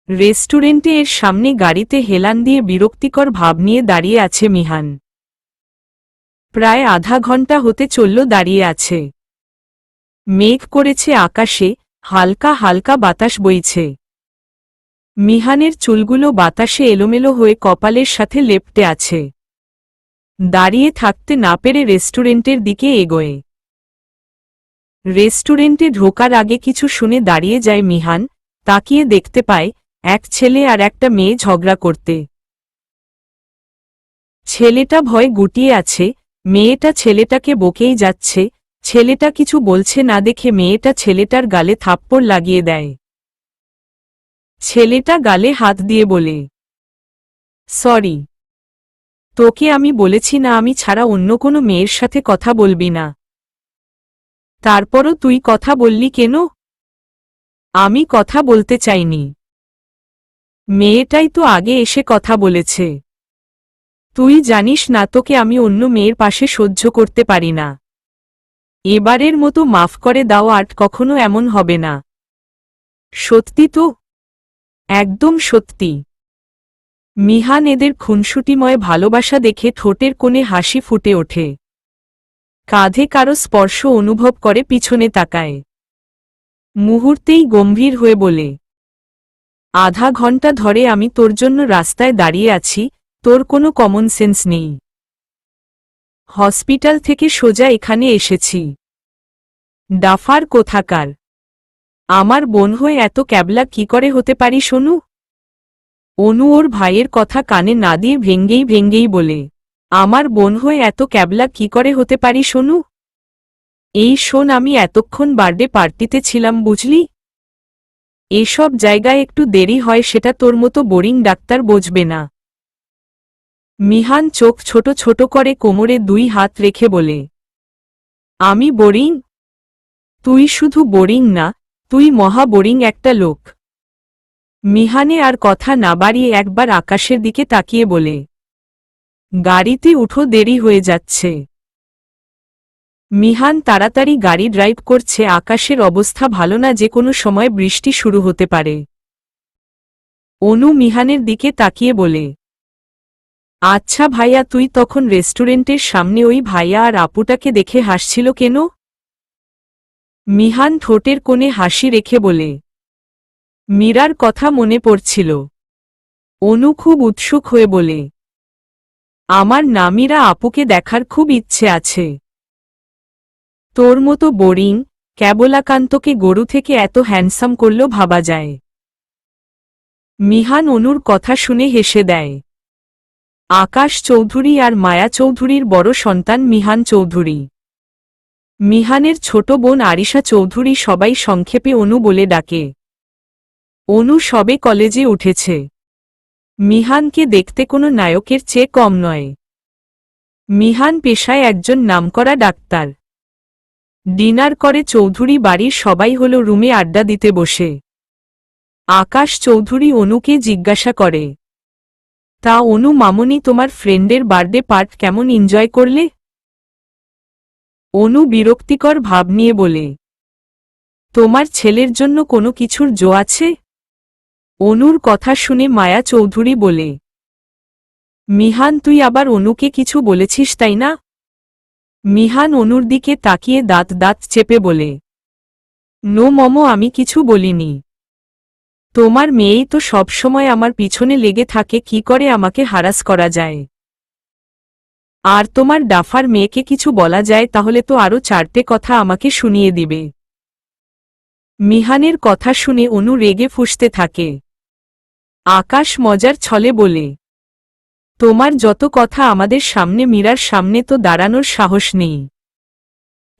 রেস্টুরেন্টে এর সামনে গাড়িতে হেলান দিয়ে বিরক্তিকর ভাব নিয়ে দাঁড়িয়ে আছে মিহান। প্রায় আধা ঘন্টা হতে চলল দাঁড়িয়ে আছে। মেঘ করেছে আকাশে, হালকা হালকা বাতাস বইছে। মিহানের চুলগুলো বাতাসে এলোমেলো হয়ে কপালের সাথে লেপ্টে আছে। দাঁড়িয়ে থাকতে না পেরে রেস্টুরেন্টের দিকে এগোয়। রেস্টুরেন্টে ঢোকার আগে কিছু শুনে দাঁড়িয়ে যায় মিহান, তাকিয়ে দেখতে পায় এক ছেলে আর একটা মেয়ে ঝগড়া করতে। ছেলেটা ভয়ে গুটিয়ে আছে, মেয়েটা ছেলেটাকে বকেই যাচ্ছে। ছেলেটা কিছু বলছে না দেখে মেয়েটা ছেলেটার গালে থাপ্পড় লাগিয়ে দেয়। ছেলেটা গালে হাত দিয়ে বলে, সরি, তোকে আমি বলেছি না আমি ছাড়া অন্য কোনো মেয়ের সাথে কথা বলবি না। তারপরও তুই কথা বললি কেন? আমি কথা বলতে চাইনি। মেয়েটাই তো আগে এসে কথা বলেছে। তুই জানিস না তোকে আমি অন্য মেয়ের পাশে সহ্য করতে পারি না। এবারের মতো মাফ করে দাও, আর কখনো এমন হবে না। সত্যি তো? একদম সত্যি। মিহান এদের খুনসুটিময় ভালোবাসা দেখে ঠোঁটের কোণে হাসি ফুটে ওঠে। কাঁধে কারো স্পর্শ অনুভব করে পিছনে তাকায়। মুহূর্তেই গম্ভীর হয়ে বলে, আধা ঘন্টা ধরে আমি তোর জন্য রাস্তায় দাঁড়িয়ে আছি, তোর কোনো কমন সেন্স নেই। হসপিটাল থেকে সোজা এখানে এসেছি। ডাফার কোথাকার! আমার বোন হয়ে এত ক্যাবলা কি করে হতে পারি শোনু? অনু ওর ভাইয়ের কথা কানে না দিয়ে ভেঙ্গেই বলে, আমার বোন হয়ে এত ক্যাবলা কি করে হতে পারি শোনু? এই শোন, আমি এতক্ষণ বার্থডে পার্টিতে ছিলাম বুঝলি। এসব জায়গায় একটু দেরি হয় সেটা তোর মতো বোরিং ডাক্তার বুঝবে না। মিহান চোখ ছোট ছোট করে কোমরে দুই হাত রেখে বলে, আমি বোরিং? তুই শুধু বোরিং না, তুই মহা বোরিং একটা লোক। মিহানে আর কথা না বাড়িয়ে একবার আকাশের দিকে তাকিয়ে বলে, গাড়িতে উঠো, দেরি হয়ে যাচ্ছে। মিহান তাড়াতাড়ি গাড়ি ড্রাইভ করছে। আকাশের অবস্থা ভালো না, যে কোনো সময় বৃষ্টি শুরু হতে পারে। অনু মিহানের দিকে তাকিয়ে বলে, আচ্ছা ভাইয়া, তুই তখন রেস্টুরেন্টের সামনে ওই ভাইয়া আর আপুটাকে দেখে হাসছিল কেন? মিহান ঠোঁটের কোণে হাসি রেখে বলে, মীরার কথা মনে পড়ছিল। অনু খুব উৎসুক হয়ে বলে, আমার না মীরা আপুকে দেখার খুব ইচ্ছে আছে। তোর মতো বোরিং ক্যাবলাকান্তকে গরু থেকে এত হ্যান্ডসাম করলেও ভাবা যায়। মিহান অনুর কথা শুনে হেসে দেয়। আকাশ চৌধুরী আর মায়া চৌধুরীর বড় সন্তান মিহান চৌধুরী। মিহানের ছোট বোন আরিশা চৌধুরী সবাই সংক্ষেপে অনু বলে ডাকে। অনু সবে কলেজে উঠেছে। মিহানকে দেখতে কোনো নায়কের চেয়ে কম নয়। মিহান পেশায় একজন নামকরা ডাক্তার। ডিনার করে চৌধুরী বাড়ির সবাই হল রুমে আড্ডা দিতে বসে। আকাশ চৌধুরী অনুকে জিজ্ঞাসা করে, তা অনু মামনি, তোমার ফ্রেন্ডের বার্থডে পার্ট কেমন এনজয় করলে? অনু বিরক্তিকর ভাব নিয়ে বলে, তোমার ছেলের জন্য কোনো কিছুর জো আছে? অনুর কথা শুনে মায়া চৌধুরী বলে, মিহান তুই আবার অনুকে কিছু বলেছিস তাই না? মিহান অনুর দিকে তাকিয়ে দাঁত চেপে বলে, নো মম, আমি কিছু বলিনি। তোমার মেয়েই তো সবসময় আমার পিছনে লেগে থাকে, কি করে আমাকে হারাস করা যায়। আর তোমার ডাফার মেয়েকে কিছু বলা যায় তাহলে তো আরও চারটে কথা আমাকে শুনিয়ে দিবে। মিহানের কথা শুনে অনু রেগে ফুঁসতে থাকে। আকাশ মজার ছলে বলে, তোমার যত কথা, আমাদের সামনে মীরার সামনে তো দাঁড়ানোর সাহস নেই।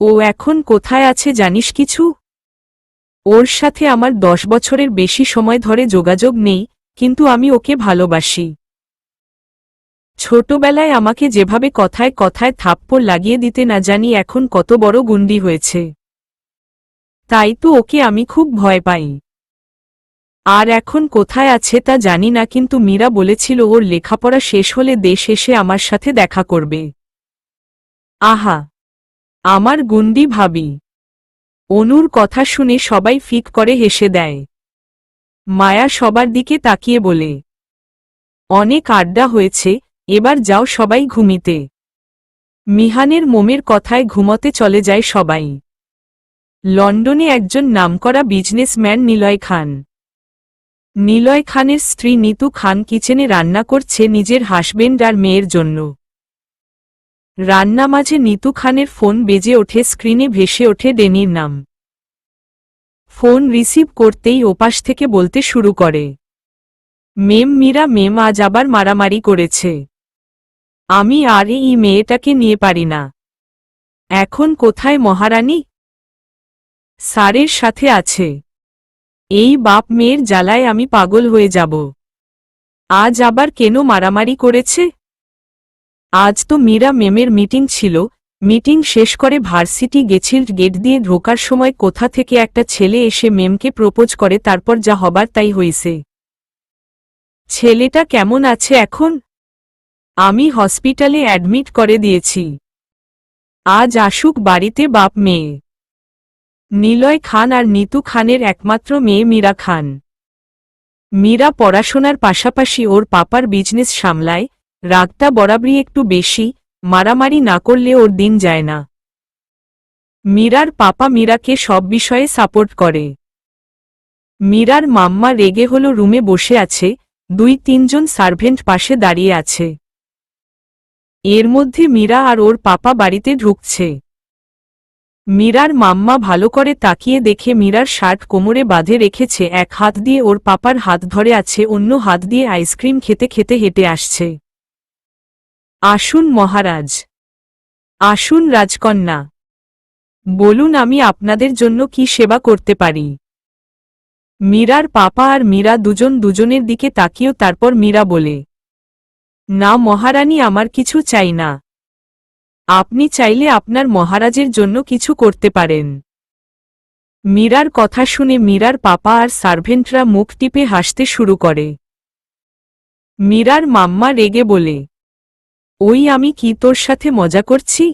ও এখন কোথায় আছে জানিস কিছু? ওর সাথে আমার 10 বছরের বেশি সময় ধরে যোগাযোগ নেই, কিন্তু আমি ওকে ভালোবাসি। ছোটবেলায় আমাকে যেভাবে কথায় কথায় থাপ্পড় লাগিয়ে দিতে না জানি এখন কত বড় গুন্ডি হয়েছে। তাই তো ওকে আমি খুব ভয় পাই। আর এখন কোথায় আছে তা জানি না, কিন্তু মীরা বলেছিল ওর লেখাপড়া শেষ হলে দেশ এসে আমার সাথে দেখা করবে। আহা, আমার গুন্ডি ভাবি। অনুর কথা শুনে সবাই ফিক করে হেসে দেয়। মায়া সবার দিকে তাকিয়ে বলে, অনেক আড্ডা হয়েছে, এবার যাও সবাই ঘুমিতে। মিহানের মোমের কথায় ঘুমোতে চলে যায় সবাই। লন্ডনে একজন নামকরা বিজনেসম্যান নিলয় খান। নিলয় খানের স্ত্রী নিতু খান কিচেনে রান্না করছে নিজের হাসবেন্ড আর মেয়ের জন্য। রান্না মাঝে নিতু খানের ফোন বেজে ওঠে, স্ক্রিনে ভেসে ওঠে ডেনির নাম। ফোন রিসিভ করতেই ওপাশ থেকে বলতে শুরু করে, মেম মীরা মেম আজ আবার মারামারি করেছে। আমি আর এই মেয়েটাকে নিয়ে পারি না। এখন কোথায় মহারানী? স্যারের সাথে আছে। এই বাপ মেয়ের জ্বালায় আমি পাগল হয়ে যাব। আজ আবার কেন মারামারি করেছে? আজ তো মীরা মেমের মিটিং ছিল, মিটিং শেষ করে ভার্সিটি গেছিল, গেট দিয়ে ঢোকার সময় কোথা থেকে একটা ছেলে এসে মেমকে প্রপোজ করে, তারপর যা হবার তাই হইছে। ছেলেটা কেমন আছে এখন? আমি হসপিটালে অ্যাডমিট করে দিয়েছি। আজ আসুক বাড়িতে বাপ মেয়ে। নিলয় খান আর নিতু খানের একমাত্র মেয়ে মীরা খান। মীরা পড়াশোনার পাশাপাশি ওর পাপার বিজনেস সামলায়, রাগটা বরাবরই একটু বেশি, মারামারি না করলে ওর দিন যায় না। মীরার পাপা মীরাকে সব বিষয়ে সাপোর্ট করে। মীরার মাম্মা রেগে হলো রুমে বসে আছে, 2-3 জন সার্ভেন্ট পাশে দাঁড়িয়ে আছে। এর মধ্যে মীরা আর ওর পাপা বাড়িতে ঢুকছে। মীরার মাম্মা ভালো করে তাকিয়ে দেখে মীরার শার্ট কোমরে বাঁধে রেখেছে, এক হাত দিয়ে ওর পাপার হাত ধরে আছে, অন্য হাত দিয়ে আইসক্রিম খেতে খেতে হেঁটে আসছে। আসুন মহারাজ, আসুন রাজকন্যা, বলুন আমি আপনাদের জন্য কি সেবা করতে পারি। মীরার পাপা আর মীরা দুজন দুজনের দিকে তাকিয়েও তারপর মীরা বলে, না মহারানী, আমার কিছু চাই না। আপনি চাইলে আপনার মহারাজের জন্য কিছু করতে পারেন। মীরার কথা শুনে মীরার পাপা আর সার্ভেন্টরা মুখ টিপে হাসতে শুরু করে। মীরার মাম্মা রেগে বলে, ওই আমি কি তোর সাথে মজা করছি?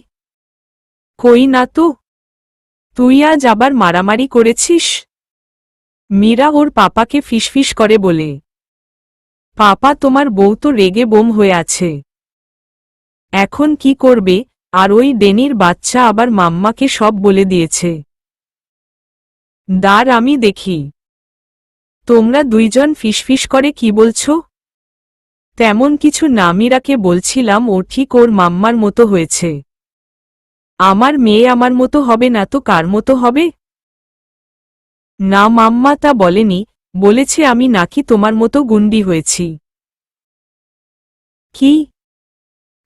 কই না তো, তুই আজ আবার মারামারি করেছিস? মীরা ওর পাপাকে ফিসফিস করে বলে, পাপা তোমার বউ তো রেগে বোম হয়ে আছে। এখন কি করবে? আর ওই ডেনির বাচ্চা আবার মাম্মাকে সব বলে দিয়েছে। দাঁড় আমি দেখি। তোমরা দুইজন ফিসফিস করে কি বলছ? তেমন কিছু না, মীরাকে বলছিলাম ও ঠিক ওর মাম্মার মতো হয়েছে। আমার মেয়ে আমার মতো হবে না তো কার মতো হবে? না মাম্মা তা বলেনি, বলেছে আমি নাকি তোমার মতো গুন্ডি হয়েছি। কি?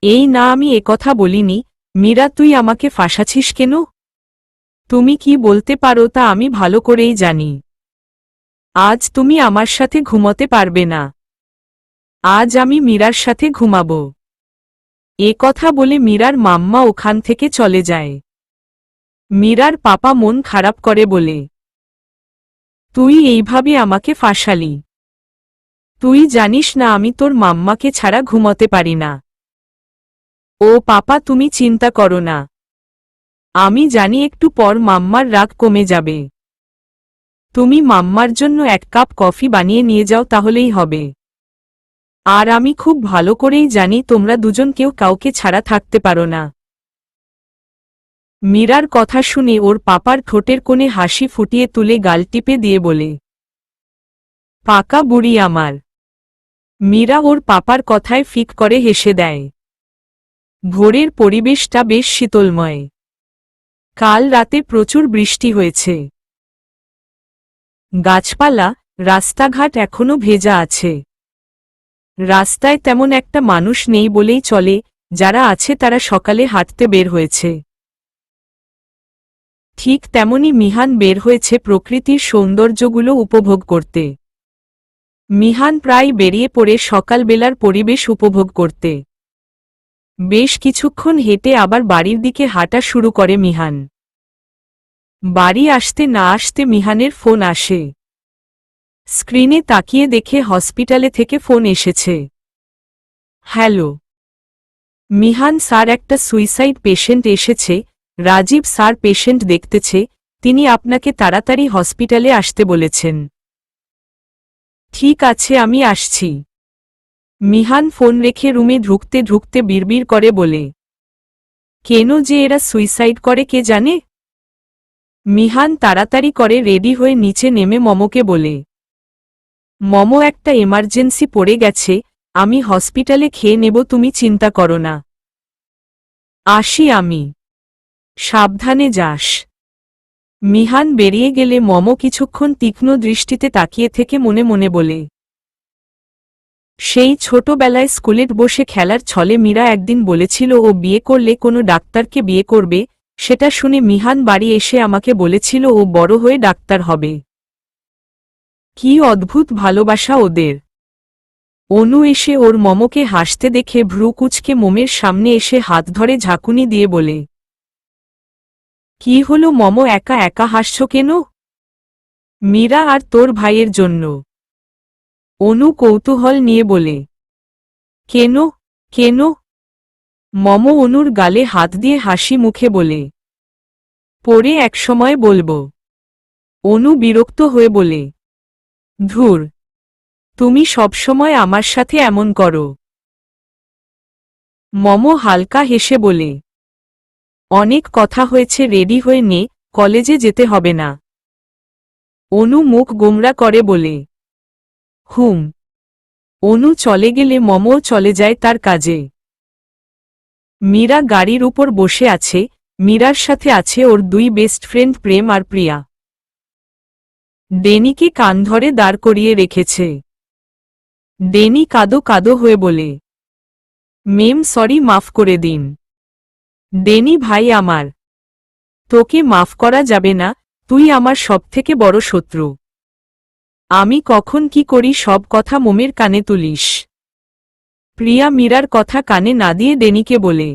এই না, আমি একথা বলিনি। মীরা তুই আমাকে ফাঁসাছিস কেন? তুমি কি বলতে পারো তা আমি ভালো করেই জানি। আজ তুমি আমার সাথে ঘুমোতে পারবে না। আজ আমি মীরার সাথে ঘুমাব। এ কথা বলে মীরার মাম্মা ওখান থেকে চলে যায়। মীরার পাপা মন খারাপ করে বলে, তুই এইভাবে আমাকে ফাঁসালি। তুই জানিস না আমি তোর মাম্মাকে ছাড়া ঘুমোতে পারি না। ও পাপা তুমি চিন্তা করো না, আমি জানি একটু পর মাম্মার রাগ কমে যাবে। তুমি মাম্মার জন্য 1 কাপ কফি বানিয়ে নিয়ে যাও, তাহলেই হবে। আর আমি খুব ভালো করেই জানি তোমরা দুজন কেউ কাউকে ছাড়া থাকতে পারো না। মীরার কথা শুনে ওর পাপার ঠোঁটের কোণে হাসি ফুটিয়ে তুলে গাল টিপে দিয়ে বলে, পাকা বুড়ি আমার। মীরা ওর পাপার কথায় ফিক করে হেসে দেয়। ভোরের পরিবেশটা বেশ শীতলময়। কাল রাতে প্রচুর বৃষ্টি হয়েছে। গাছপালা, রাস্তাঘাট এখনো ভেজা আছে। রাস্তায় তেমন একটা মানুষ নেই বলেই চলে, যারা আছে তারা সকালে হাঁটতে বের হয়েছে। ঠিক তেমনি মিহান বের হয়েছে প্রকৃতির সৌন্দর্যগুলো উপভোগ করতে। মিহান প্রায় বেরিয়ে পড়ে সকালবেলার পরিবেশ উপভোগ করতে। বেশ কিছুক্ষণ হেঁটে আবার বাড়ির দিকে হাঁটা শুরু করে মিহান। বাড়ি আসতে না আসতে মিহানের ফোন আসে। স্ক্রিনে তাকিয়ে দেখে হসপিটালে থেকে ফোন এসেছে। হ্যালো মিহান স্যার, একটা সুইসাইড পেশেন্ট এসেছে, রাজীব স্যার পেশেন্ট দেখতেছে, তিনি আপনাকে তাড়াতাড়ি হসপিটালে আসতে বলেছেন। ঠিক আছে, আমি আসছি। মিহান ফোন রেখে রুমে ঢুকতে ঢুকতে বিড়বিড় করে বলে, কেন যে এরা সুইসাইড করে কে জানে। মিহান তাড়াতাড়ি করে রেডি হয়ে নিচে নেমে মমকে বলে, মমো, একটা এমার্জেন্সি পড়ে গেছে, আমি হসপিটালে খেয়ে নেব, তুমি চিন্তা করো না। আসি আমি। সাবধানে যাস। মিহান বেরিয়ে গেলে মমো কিছুক্ষণ তীক্ষ্ণ দৃষ্টিতে তাকিয়ে থেকে মনে মনে বলে, সেই ছোটবেলায় স্কুলে বসে খেলার ছলে মীরা একদিন বলেছিল ও বিয়ে করলে কোনো ডাক্তারকে বিয়ে করবে, সেটা শুনে মিহান বাড়ি এসে আমাকে বলেছিল ও বড় হয়ে ডাক্তার হবে। কি অদ্ভুত ভালোবাসা ওদের। অনু এসে ওর মমকে হাসতে দেখে ভ্রু কুঁচকে মোমের সামনে এসে হাত ধরে ঝাঁকুনি দিয়ে বলে, কি হলো মম, একা একা হাসছ কেন? মীরা আর তোর ভাইয়ের জন্য। অনু কৌতূহল নিয়ে বলে, কেন কেন? মম অনুর গালে হাত দিয়ে হাসি মুখে বলে, পরে একসময় বলবো। অনু বিরক্ত হয়ে বলে, ধুর, তুমি সবসময় আমার সাথে এমন করো। মম হালকা হেসে বলে, অনেক কথা হয়েছে, রেডি হয়ে নে, কলেজে যেতে হবে না। অনু মুখ গোমরা করে বলে, হুম। অনু চলে গেলে মমও চলে যায় তার কাজে। মীরা গাড়ির উপর বসে আছে, মীরার সাথে আছে ওর দুই বেস্ট ফ্রেন্ড প্রেম আর প্রিয়া। ডেনিকে কান ধরে দাঁড় করিয়ে রেখেছে। ডেনি কাদো কাদো হয়ে বলে, মেম সরি, মাফ করে দিন। ডেনি ভাই আমার, তোকে মাফ করা যাবে না, তুই আমার সবথেকে বড় শত্রু। আমি কখন কি করি সব কথা মোমের কানে তুলিস। প্রিয়া মীরার কথা কানে না দিয়ে ডেনিকে বলে,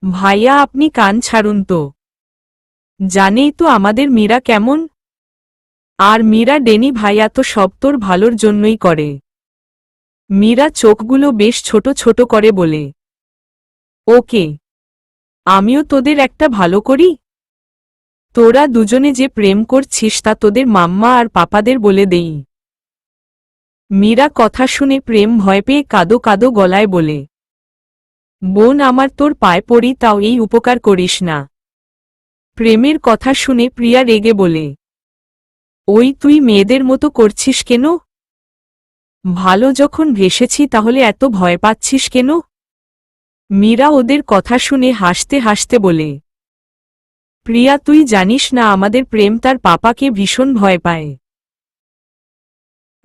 ভাইয়া আপনি কান ছাড়ুন তো, জানেই তো আমাদের মীরা কেমন। আর মীরা, ডেনি ভাইয়া তো সব তোর ভালোর জন্যই করে। মীরা চোখগুলো বেশ ছোট ছোট করে বলে, ওকে, আমিও তোদের একটা ভালো করি। তোরা দুজনে যে প্রেম করছিস তা তোদের মাম্মা আর পাপাদের বলে দেই। মীরা কথা শুনে প্রেম ভয় পেয়ে কাদো কাদো গলায় বলে, বোন আমার, তোর পায়ে পড়ি, তাও এই উপকার করিস না। প্রেমের কথা শুনে প্রিয়া রেগে বলে, ওই তুই মেয়েদের মতো করছিস কেন? ভালো যখন ভেসেছি তাহলে এত ভয় পাচ্ছিস কেন? মীরা ওদের কথা শুনে হাসতে হাসতে বলে, প্রিয়া তুই জানিস না আমাদের প্রেম তার পাপাকে ভীষণ ভয় পায়।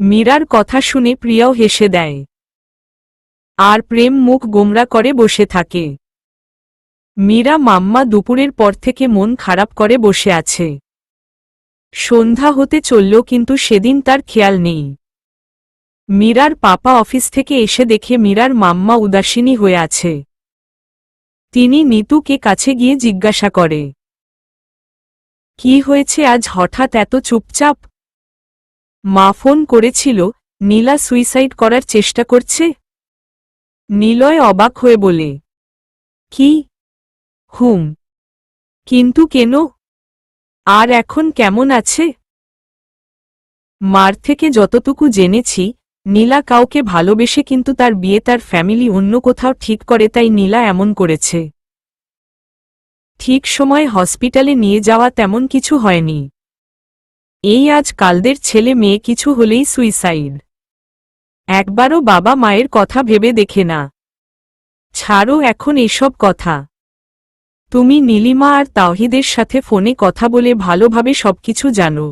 মীরার কথা শুনে প্রিয়াও হেসে দেয়। আর প্রেম মুখ গোমরা করে বসে থাকে। মীরা মাম্মা দুপুরের পর থেকে মন খারাপ করে বসে আছে। সন্ধ্যা হতে চলল কিন্তু সেদিন তার খেয়াল নেই। মীরার পাপা অফিস থেকে এসে দেখে মীরার মাম্মা উদাসীনী হয়ে আছে। তিনি নিতুকে কাছে গিয়ে জিজ্ঞাসা করে, কি হয়েছে আজ হঠাৎ এত চুপচাপ? মা ফোন করেছিল, নীলা সুইসাইড করার চেষ্টা করছে। নিলয় অবাক হয়ে বলে, কি? হুম। কিন্তু কেন? আর এখন কেমন আছে? মার থেকে যতটুকু জেনেছি, নীলা কাউকে ভালোবেসে কিন্তু তার বিয়ে তার ফ্যামিলি অন্য কোথাও ঠিক করে, তাই নীলা এমন করেছে। ঠিক সময় হসপিটালে নিয়ে যাওয়া তেমন কিছু হয়নি। এই আজকালদের ছেলে মেয়ে কিছু হলেই সুইসাইড। একবারও বাবা মায়ের কথা ভেবে দেখে না। ছাড়ো এখন এসব কথা। তুমি নীলিমা আর তাওহিদের সাথে ফোনে কথা বলে ভালোভাবে সবকিছু জানো।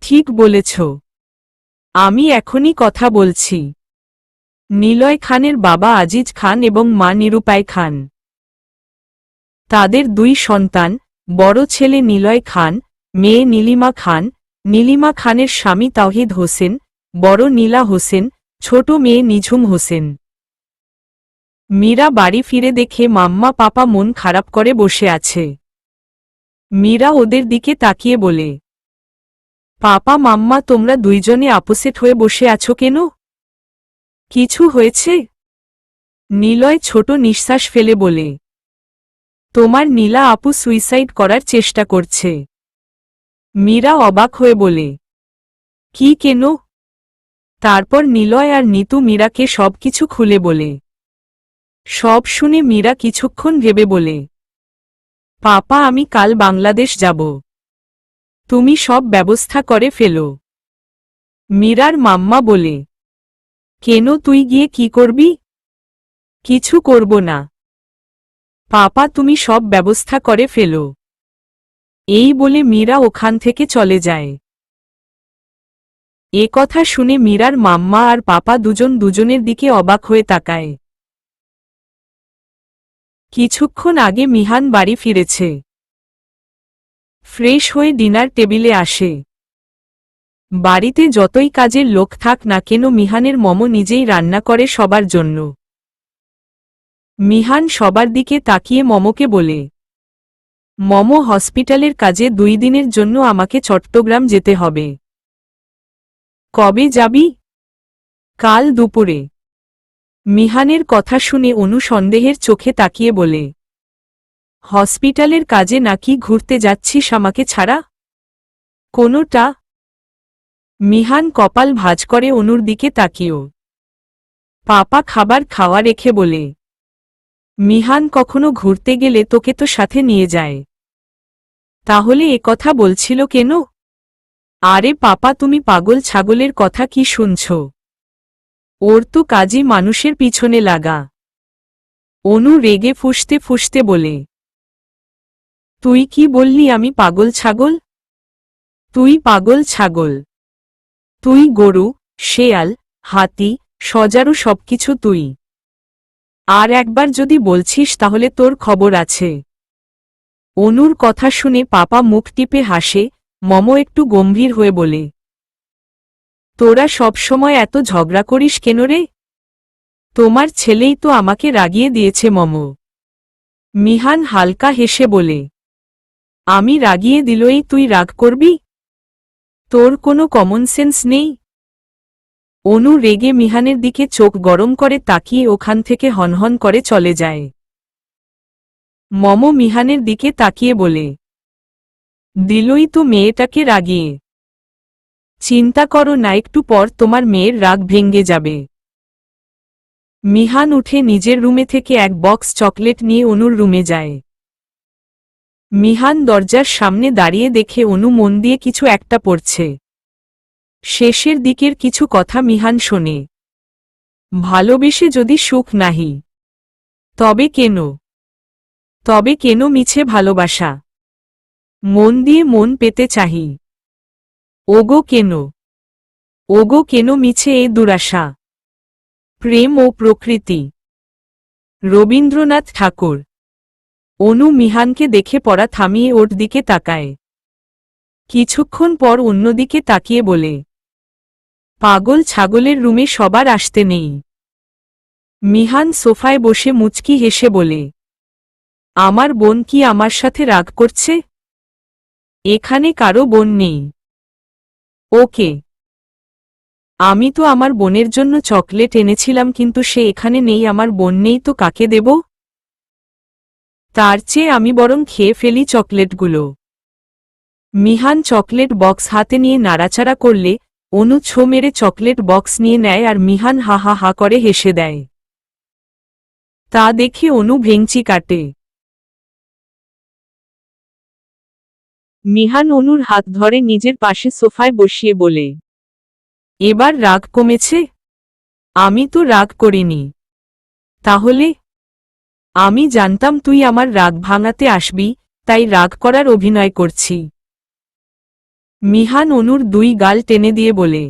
ঠিক বলেছ। আমি এখনই কথা বলছি। নিলয় খানের বাবা আজিজ খান এবং মা নিরুপায় খান। তাদের দুই সন্তান, বড় ছেলে নিলয় খান, মেয়ে নীলিমা খান। নীলিমা খানের স্বামী তাওহিদ হোসেন, বড় নীলা হোসেন, ছোট মেয়ে নিঝুম হোসেন। মীরা বাড়ি ফিরে দেখে মাম্মা পাপা মন খারাপ করে বসে আছে। মীরা ওদের দিকে তাকিয়ে বলে, পাপা মাম্মা, তোমরা দুইজনে আপসেট হয়ে বসে আছো কেন? কিছু হয়েছে? নিলয় ছোট নিঃশ্বাস ফেলে বলে, তোমার নীলা আপু সুইসাইড করার চেষ্টা করছে। মীরা অবাক হয়ে বলে, কি কেন? তারপর নিলয় আর নিতু মীরাকে সবকিছু খুলে বলে। সব শুনে মীরা কিছুক্ষণ ভেবে বলে, পাপা আমি কাল বাংলাদেশ যাব। তুমি সব ব্যবস্থা করে ফেলো। মীরার মাম্মা বলে, কেন তুই গিয়ে কি করবি? কিছু করব না। পাপা তুমি সব ব্যবস্থা করে ফেলো। এই বলে মীরা ওখান থেকে চলে যায়। এ কথা শুনে মীরার মাম্মা আর পাপা দুজন দুজনের দিকে অবাক হয়ে তাকায়। কিছুক্ষণ আগে মিহান বাড়ি ফিরেছে। ফ্রেশ হয়ে ডিনার টেবিলে আসে। বাড়িতে যতই কাজের লোক থাক না কেন মিহানের মম নিজেই রান্না করে সবার জন্য। মিহান সবার দিকে তাকিয়ে মমকে বলে, মম হসপিটালের কাজে 2 দিনের জন্য আমাকে চট্টগ্রাম যেতে হবে। কবে যাবি? কাল দুপুরে। মিহানের কথা শুনে অনু সন্দেহের চোখে তাকিয়ে বলে, হসপিটালের কাজে নাকি ঘুরতে যাচ্ছিস আমাকে ছাড়া? কোনোটা? মিহান কপাল ভাঁজ করে অনুর দিকে তাকিয়েও। পাপা খাবার খাওয়া রেখে বলে, মিহান কখনো ঘুরতে গেলে তোকে তো সাথে নিয়ে যায়। তাহলে এ কথা বলছিল কেন? আরে পাপা তুমি পাগল ছাগলের কথা কি শুনছ? ওর তো কাজই মানুষের পিছনে লাগা। অনু রেগে ফুঁসতে ফুঁসতে বলে, তুই কি বললি আমি পাগল ছাগল? তুই পাগল ছাগল। তুই গরু, শেয়াল, হাতি, সজারু সবকিছু তুই। আর একবার যদি বলছিস তাহলে তোর খবর আছে। অনুর কথা শুনে পাপা মুখ টিপে হাসে, মম একটু গম্ভীর হয়ে বলে, তোরা সবসময় এত ঝগড়া করিস কেন রে? তোমার ছেলেই তো আমাকে রাগিয়ে দিয়েছে মম। মিহান হালকা হেসে বলে, আমি রাগিয়ে দিলই তুই রাগ করবি? তোর কোনো কমন সেন্স নেই? অনু রেগে মিহানের দিকে চোখ গরম করে তাকিয়ে ওখান থেকে হনহন করে চলে যায়। মম মিহানের দিকে তাকিয়ে বলে, দিলই তো মেয়েটাকে রাগিয়ে। চিন্তা করো না একটু পর তোমার মেয়ের রাগ ভেঙ্গে যাবে। মিহান উঠে নিজের রুমে থেকে এক বক্স চকলেট নিয়ে অনুর রুমে যায়। মিহান দরজার সামনে দাঁড়িয়ে দেখে অনু মন দিয়ে কিছু একটা পড়ছে। শেষের দিকের কিছু কথা মিহান শোনে। ভালোবেসে যদি সুখ নাহি, তবে কেন? তবে কেন মিছে ভালোবাসা? মন দিয়ে মন পেতে চাহি। ওগো কেন? ওগো কেন মিছে এ দুরাশা? প্রেম ও প্রকৃতি। রবীন্দ্রনাথ ঠাকুর। অনু মিহানকে দেখে পড়া থামিয়ে ওর দিকে তাকায়। কিছুক্ষণ পর অন্যদিকে তাকিয়ে বলে, পাগল ছাগলের রুমে সবার আসতে নেই। মিহান সোফায় বসে মুচকি হেসে বলে, আমার বোন কি আমার সাথে রাগ করছে? এখানে কারো বোন নেই। ওকে। আমি তো আমার বোনের জন্য চকলেট এনেছিলাম কিন্তু সে এখানে নেই, আমার বোন নেই তো কাকে দেব? তার চেয়ে আমি বরং খেয়ে ফেলি চকলেটগুলো। মিহান চকলেট বক্স হাতে নিয়ে নাড়াচাড়া করলে অনু ছো মেরে চকলেট বক্স নিয়ে নেয় আর মিহান হা হা হা করে হেসে দেয়। তা দেখে অনু ভেঙচি কাটে। মিহান অনুর হাত ধরে নিজের পাশে সোফায় বসিয়ে বলে, এবার রাগ কমেছে? আমি তো রাগ করিনি। তাহলে? আমি জানতাম তুই আমার রাগ ভাঙাতে আসবি, তাই রাগ করার অভিনয় করছি। মিহান অনুর 2 গাল টেনে দিয়ে বলে,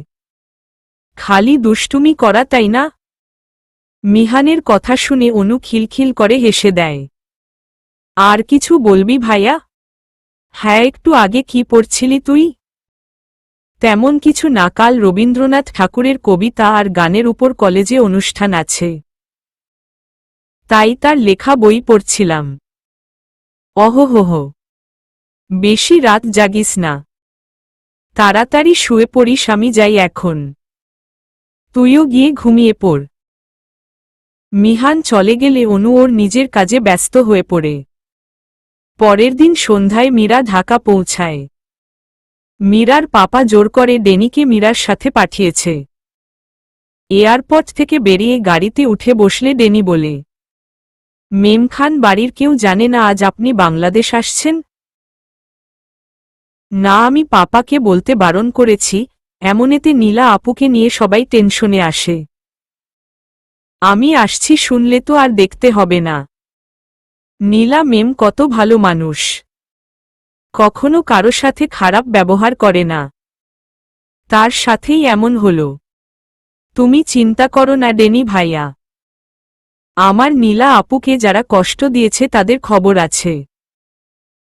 খালি দুষ্টুমি করা তাই না? মিহানের কথা শুনে অনু খিলখিল করে হেসে দেয়। আর কিছু বলবি ভাইয়া? হ্যাঁ একটু আগে কি পড়ছিলি তুই? তেমন কিছু না, কাল রবীন্দ্রনাথ ঠাকুরের কবিতা আর গানের উপর কলেজে অনুষ্ঠান আছে, তাই তার লেখা বই পড়ছিলাম। অহোহোহ, বেশি রাত জাগিস না, তাড়াতাড়ি শুয়ে পড়িস, আমি যাই এখন। তুইও গিয়ে ঘুমিয়ে পড়। মিহান চলে গেলে অনু ওর নিজের কাজে ব্যস্ত হয়ে পড়ে। পরের দিন সন্ধ্যায় মীরা ঢাকা পৌঁছায়। মীরার পাপা জোর করে ডেনিকে মীরার সাথে পাঠিয়েছে। এয়ারপোর্ট থেকে বেরিয়ে গাড়িতে উঠে বসলে ডেনি বলে, মেম খান বাড়ির কেউ জানে না আজ আপনি বাংলাদেশ আসছেন? না, আমি পাপাকে বলতে বারণ করেছি, এমনেতে নীলা আপুকে নিয়ে সবাই টেনশনে আসে। আমি আসছি শুনলে তো আর দেখতে হবে না। নীলা মেম কত ভালো মানুষ, কখনো কারো সাথে খারাপ ব্যবহার করে না, তার সাথেই এমন হলো। তুমি চিন্তা করো না ডেনি ভাইয়া, আমার নীলা আপুকে যারা কষ্ট দিয়েছে তাদের খবর আছে।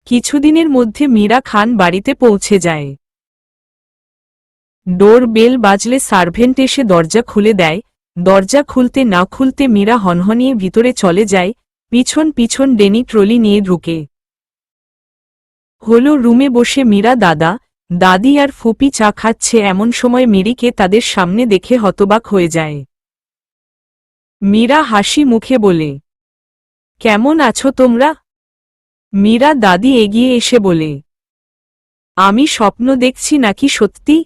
কিছুদিনের মধ্যে মীরা খান বাড়িতে পৌঁছে যায়। ডোর বেল বাজলে সার্ভেন্ট এসে দরজা খুলে দেয়। দরজা খুলতে না খুলতে মীরা হনহনিয়ে ভিতরে চলে যায়। পিছন পিছন ডেনি ট্রলি নিয়ে ঢুকে হলো রুমে বসে মীরা দাদা দাদি আর ফুপি চা খাচ্ছে। এমন সময় মিরিকে তাদের সামনে দেখে হতবাক হয়ে যায়। মীরা হাসি মুখে বলে, কেমন আছো তোমরা? মীরা দাদি এগিয়ে এসে বলে, আমি স্বপ্ন দেখছি নাকি সত্যি?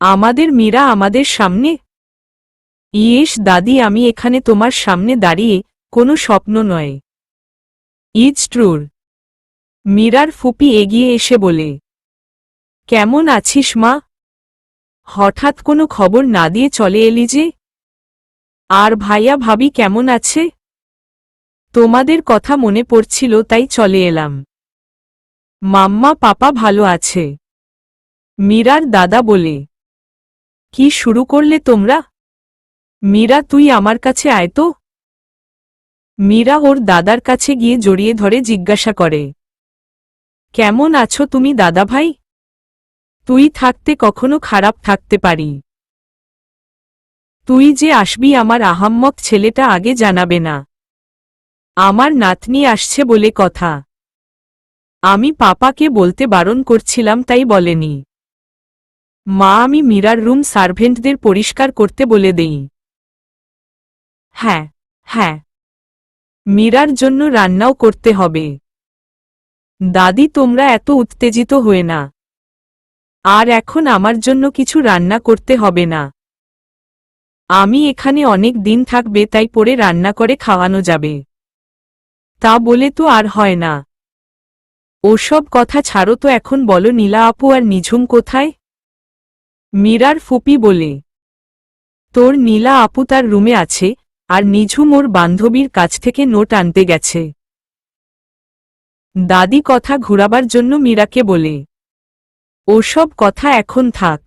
আমাদের মীরা আমাদের সামনে? ইয়েস দাদি, আমি এখানে তোমার সামনে দাঁড়িয়ে, কোনো স্বপ্ন নয়, ইটস ট্রুর। মীরার ফুপি এগিয়ে এসে বলে, কেমন আছিস মা? হঠাৎ কোনো খবর না দিয়ে চলে এলি যে? আর ভাইয়া ভাবি কেমন আছে? তোমাদের কথা মনে পড়ছিল তাই চলে এলাম। মাম্মা পাপা ভালো আছে। মীরার দাদা বলে, কি শুরু করলে তোমরা? মীরা তুই আমার কাছে আয় তো। মীরা ওর দাদার কাছে গিয়ে জড়িয়ে ধরে জিজ্ঞাসা করে, কেমন আছো তুমি দাদা ভাই? তুই থাকতে কখনো খারাপ থাকতে পারি? তুই যে আসবি আমার আহাম্মক ছেলেটা আগে জানাবে না? আমার নাতনি আসছে বলে কথা। আমি পাপাকে বলতে বারণ করছিলাম তাই বলেনি। মা, আমি মীরার রুম সার্ভেন্টদের পরিষ্কার করতে বলে দেই। হ্যাঁ হ্যাঁ, মীরার জন্য রান্নাও করতে হবে। দাদি তোমরা এত উত্তেজিত হয়ে না। আর এখন আমার জন্য কিছু রান্না করতে হবে না। আমি এখানে অনেক দিন থাকবে তাই পরে রান্না করে খাওয়ানো যাবে। তা বলে তো আর হয় না। ওসব কথা ছাড়ো তো, এখন বলো নীলা আপু আর নিঝুম কোথায়? মীরার ফুপি বলে, তোর নীলা আপু তার রুমে আছে, আর নিঝুম ওর বান্ধবীর কাছ থেকে নোট আনতে গেছে। দাদি কথা ঘুরাবার জন্য মীরাকে বলে, ওসব কথা এখন থাক।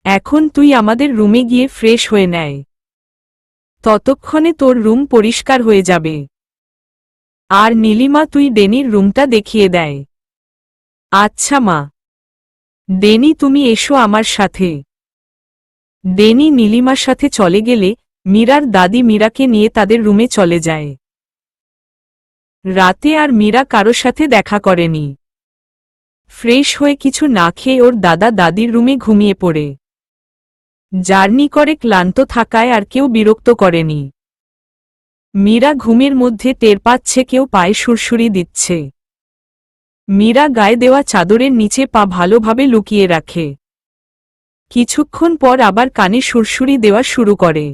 এখন তুই আমাদের রুমে গিয়ে ফ্রেশ হয়ে নেয়, ততক্ষণে তোর রুম পরিষ্কার হয়ে যাবে। আর নীলিমা তুই ডেনির রুমটা দেখিয়ে দেয়। আচ্ছা মা। ডেনি তুমি এসো আমার সাথে। ডেনি নীলিমার সাথে চলে গেলে মীরার দাদি মীরাকে নিয়ে তাদের রুমে চলে যায়। রাতে আর মীরা কারো সাথে দেখা করেনি। ফ্রেশ হয়ে কিছু না খেয়ে ওর দাদা দাদির রুমে ঘুমিয়ে পড়ে। জার্নি করে ক্লান্ত থাকায় আর কেউ বিরক্ত করেনি। মীরা ঘুমের মধ্যে টের পাচ্ছে কেউ পায়ে সুরসুরি দিচ্ছে। মীরা গায়ে দেওয়া চাদরের নিচে পা ভালোভাবে লুকিয়ে রাখে। কিছুক্ষণ পর আবার কানে সুরসুরি দেওয়া শুরু করে।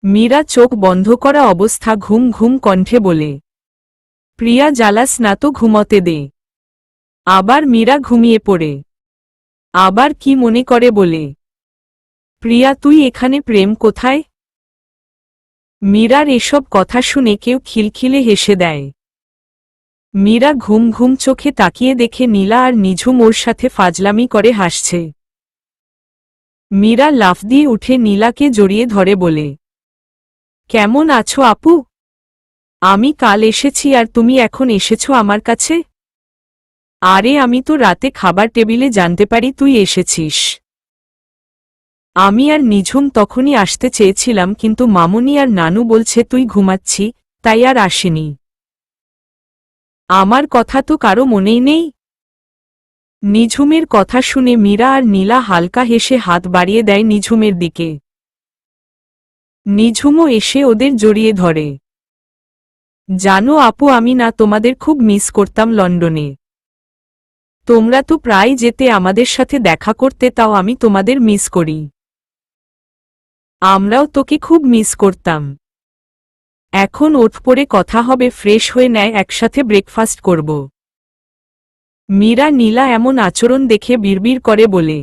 মীরা চোখ বন্ধ করা অবস্থা ঘুম ঘুম কণ্ঠে বলে, প্রিয়া জ্বালাস না তো, ঘুমোতে দে। আবার মীরা ঘুমিয়ে পড়ে। আবার কি মনে করে বলে, প্রিয়া তুই এখানে, প্রেম কোথায়? মীরার এসব কথা শুনে কেউ খিলখিলে হেসে দেয়। মীরা ঘুম ঘুম চোখে তাকিয়ে দেখে নীলা আর নিঝুম ওর সাথে ফাজলামি করে হাসছে। মীরা লাফ দিয়ে উঠে নীলাকে জড়িয়ে ধরে বলে, কেমন আছো আপু? আমি কাল এসেছি আর তুমি এখন এসেছো আমার কাছে? আরে আমি তো রাতে খাবার টেবিলে জানতে পারি তুই এসেছিস। আমি আর নিঝুম তখনই আসতে চেয়েছিলাম কিন্তু মামুনি আর নানু বলছে তুই ঘুমাচ্ছি, তাই আর আসেনি। আমার কথা তো কারো মনেই নেই? নিঝুমের কথা শুনে মীরা আর নীলা হালকা হেসে হাত বাড়িয়ে দেয় নিঝুমের দিকে। নিঝুমও এসে ওদের জড়িয়ে ধরে। জানো আপু, আমি না তোমাদের খুব মিস করতাম লন্ডনে। তোমরা তো প্রায় যেতে আমাদের সাথে দেখা করতে, তাও আমি তোমাদের মিস করি। আমরাও তোকে খুব মিস করতাম। এখন ওঠ, পরে কথা হবে, ফ্রেশ হয়ে নেয়, একসাথে ব্রেকফাস্ট করব। মীরা নীলা এমন আচরণ দেখে বিড়বিড় করে বলে,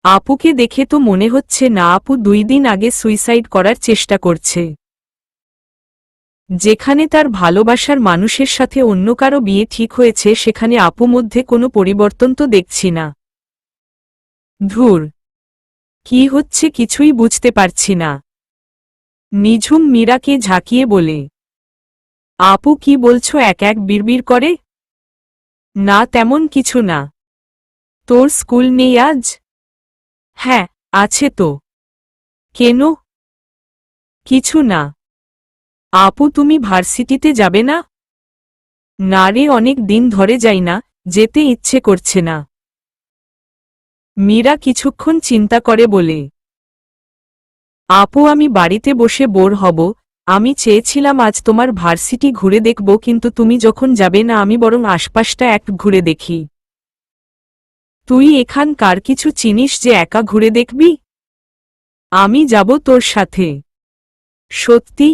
আপুকে দেখে তো মনে হচ্ছে না আপু 2 দিন আগে সুইসাইড করার চেষ্টা করছে। যেখানে তার ভালোবাসার মানুষের সাথে অন্য কারো বিয়ে ঠিক হয়েছে, সেখানে আপু মধ্যে কোনো পরিবর্তন তো দেখছি না। ধুর, কি হচ্ছে কিছুই বুঝতে পারছি না। নিঝুম মীরাকে ঝাঁকিয়ে বলে, আপু কি বলছো? এক এক বিড়বিড় করে। না তেমন কিছু না। তোর স্কুল নেই আজ? হ্যাঁ, আছে তো। কেন? কিছু না। আপু তুমি ভার্সিটিতে যাবে না? না রে, অনেক দিন ধরে যাই না, যেতে ইচ্ছে করছে না। মীরা কিছুক্ষণ চিন্তা করে বলে, আপু আমি বাড়িতে বসে বোর হব, আমি চেয়েছিলাম আজ তোমার ভার্সিটি ঘুরে দেখব, কিন্তু তুমি যখন যাবে না আমি বরং আশপাশটা এক ঘুরে দেখি। তুই এখানকার কিছু চিনিস যে একা ঘুরে দেখবি? আমি যাব তোর সাথে। সত্যি?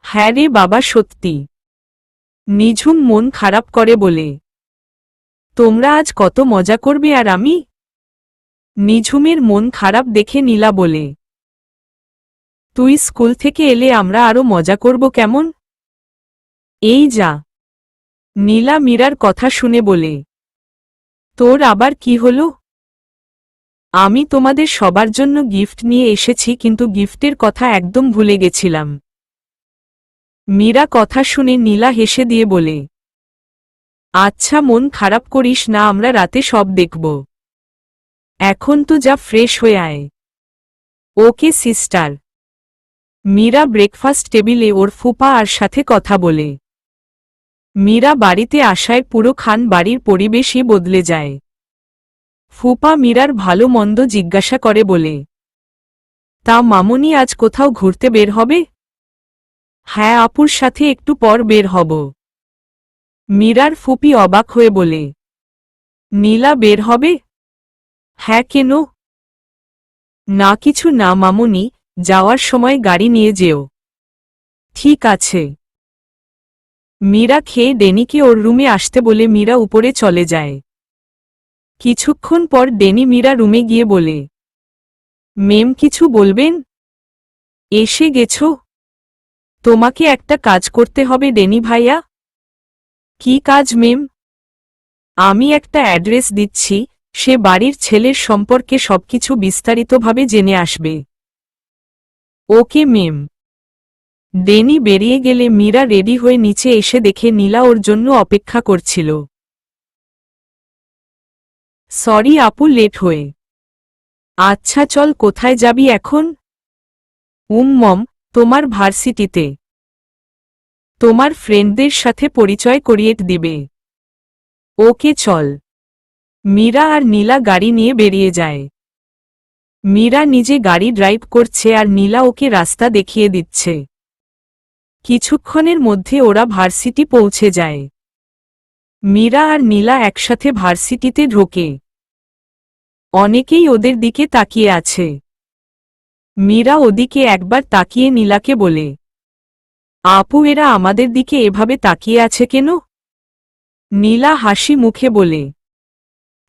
হ্যাঁ রে বাবা, সত্যি। নিঝুম মন খারাপ করে বলে, তোমরা আজ কত মজা করবে আর আমি? নিঝুমের মন খারাপ দেখে নীলা বলে, তুই স্কুল থেকে এলে আমরা আরো মজা করব কেমন? এই যা। নীলা মীরার কথা শুনে বলে, তোর আবার কি হলো? আমি তোমাদের সবার জন্য গিফট নিয়ে এসেছি, কিন্তু গিফটের কথা একদম ভুলে গেছিলাম। মীরা কথা শুনে নীলা হেসে দিয়ে বলে, আচ্ছা মন খারাপ করিস না, আমরা রাতে সব দেখব। এখন তো যা, ফ্রেশ হয়ে আয়। ওকে সিস্টার। মীরা ব্রেকফাস্ট টেবিলে ওর ফুপা আর সাথে কথা বলে। মীরা বাড়িতে আসায় পুরো খান বাড়ির পরিবেশই বদলে যায়। ফুপা মীরার ভালো মন্দ জিজ্ঞাসা করে বলে, তা মামুনি আজ কোথাও ঘুরতে বের হবে? হ্যাঁ আপুর সাথে একটু পর বের হব। মীরার ফুপি অবাক হয়ে বলে, নীলা বের হবে? হ্যাঁ কেন? না কিছু না মামুনি, যাওয়ার সময় গাড়ি নিয়ে যেও। ঠিক আছে। মীরা খেয়ে ডেনিকে ওর রুমে আসতে বলে মীরা উপরে চলে যায়। কিছুক্ষণ পর ডেনি মীরা রুমে গিয়ে বলে, মেম কিছু বলবেন? এসে গেছো? তোমাকে একটা কাজ করতে হবে ডেনি ভাইয়া। কি কাজ মেম? আমি একটা অ্যাড্রেস দিচ্ছি, সে বাড়ির ছেলের সম্পর্কে সবকিছু বিস্তারিতভাবে জেনে আসবে। ওকে মেম। ডেনি বেরিয়ে গেলে মীরা রেডি হয়ে নিচে এসে দেখে নীলা ওর জন্য অপেক্ষা করছিল। সরি আপু, লেট হয়ে। আচ্ছা চল, কোথায় যাবি এখন? মম, তোমার ভার্সিটিতে। তোমার ফ্রেন্ডদের সাথে পরিচয় করিয়ে দিবে। ওকে চল। মীরা আর নীলা গাড়ি নিয়ে বেরিয়ে যায়। মীরা নিজে গাড়ি ড্রাইভ করছে আর নীলা ওকে রাস্তা দেখিয়ে দিচ্ছে। কিছুক্ষণের মধ্যে ওরা ভার্সিটি পৌঁছে যায়। মীরা আর নীলা একসাথে ভার্সিটিতে ঢোকে। অনেকেই ওদের দিকে তাকিয়ে আছে। মীরা ওদিকে একবার তাকিয়ে নীলাকে বলে, আপু এরা আমাদের দিকে এভাবে তাকিয়ে আছে কেন? নীলা হাসি মুখে বলে,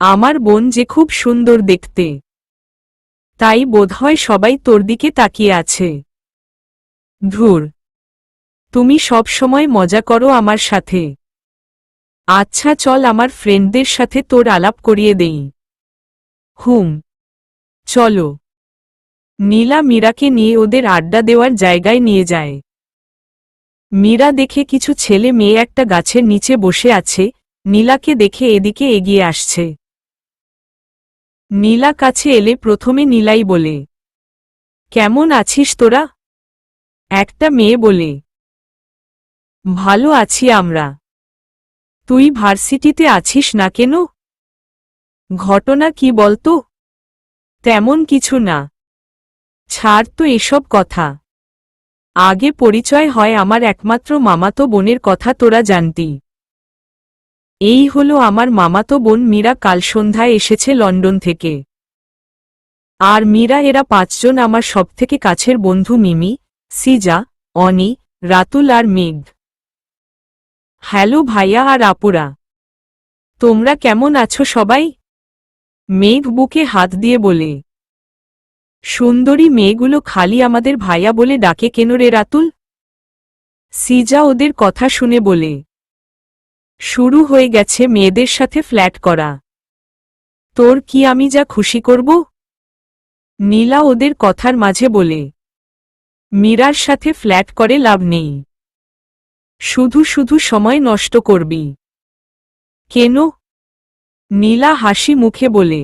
আমার বোন যে খুব সুন্দর দেখতে, তাই বোধহয় সবাই তোর দিকে তাকিয়ে আছে। ধুর, তুমি সব সময় মজা করো আমার সাথে। আচ্ছা চল, আমার ফ্রেন্ডদের সাথে তোর আলাপ করিয়ে দেই। চলো। নীলা মীরাকে নিয়ে ওদের আড্ডা দেওয়ার জায়গায় নিয়ে যায়। মীরা দেখে কিছু ছেলে মেয়ে একটা গাছের নিচে বসে আছে, নীলাকে দেখে এদিকে এগিয়ে আসছে। নীলা কাছে এলে প্রথমে নীলাই বলে, কেমন আছিস তোরা? একটা মেয়ে বলে, ভালো আছি আমরা। তুই ভার্সিটিতে আছিস না কেন? ঘটনা কি বলতো? তেমন কিছু না। ছাড় তো এসব কথা। আগে পরিচয় হয়, আমার একমাত্র মামাতো বোনের কথা তোরা জানতি। এই হলো আমার মামাতো বোন মীরা, কাল সন্ধ্যায় এসেছে লন্ডন থেকে। আর মীরা, এরা পাঁচজন আমার সবথেকে কাছের বন্ধু, মিমি, সিজা, অনি, রাতুল আর মেঘ। হ্যালো ভাইয়া আর আপুরা, তোমরা কেমন আছো সবাই? মেঘ বুকে হাত দিয়ে বলে। সুন্দরী মেয়েগুলো খালি আমাদের ভাইয়া বলে ডাকে কেন রে রাতুল? সিজা ওদের কথা শুনে বলে। শুরু হয়ে গেছে মেয়েদের সাথে ফ্ল্যাট করা। তোর কি আমি যা খুশি করব? নীলা ওদের কথার মাঝে বলে। মীরার সাথে ফ্ল্যাট করে লাভ নেই, শুধু শুধু সময় নষ্ট করবি। কেন? নীলা হাসি মুখে বলে।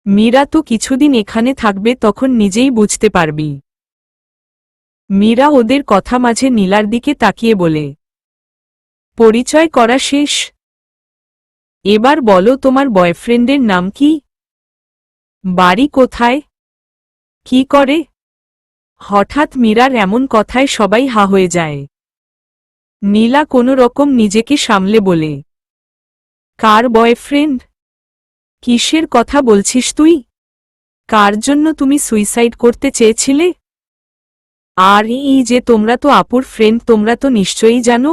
মীরা তো কিছুদিন এখানে থাকবে, তখন নিজেই বুঝতে পারবি। মীরা ওদের কথা মাঝে নীলার দিকে তাকিয়ে বলে। পরিচয় করা শেষ? এবার বলো তোমার বয়ফ্রেন্ডের নাম কি? বাড়ি কোথায়? কি করে? হঠাৎ মীরার এমন কথায় সবাই হা হয়ে যায়। নীলা কোনো রকম নিজেকে সামলে বলে। কার বয়ফ্রেন্ড? কিসের কথা বলছিস তুই? কার জন্য তুমি সুইসাইড করতে চেয়েছিলে? আর এই যে তোমরা তো আপুর ফ্রেন্ড, তোমরা তো নিশ্চয়ই জানো।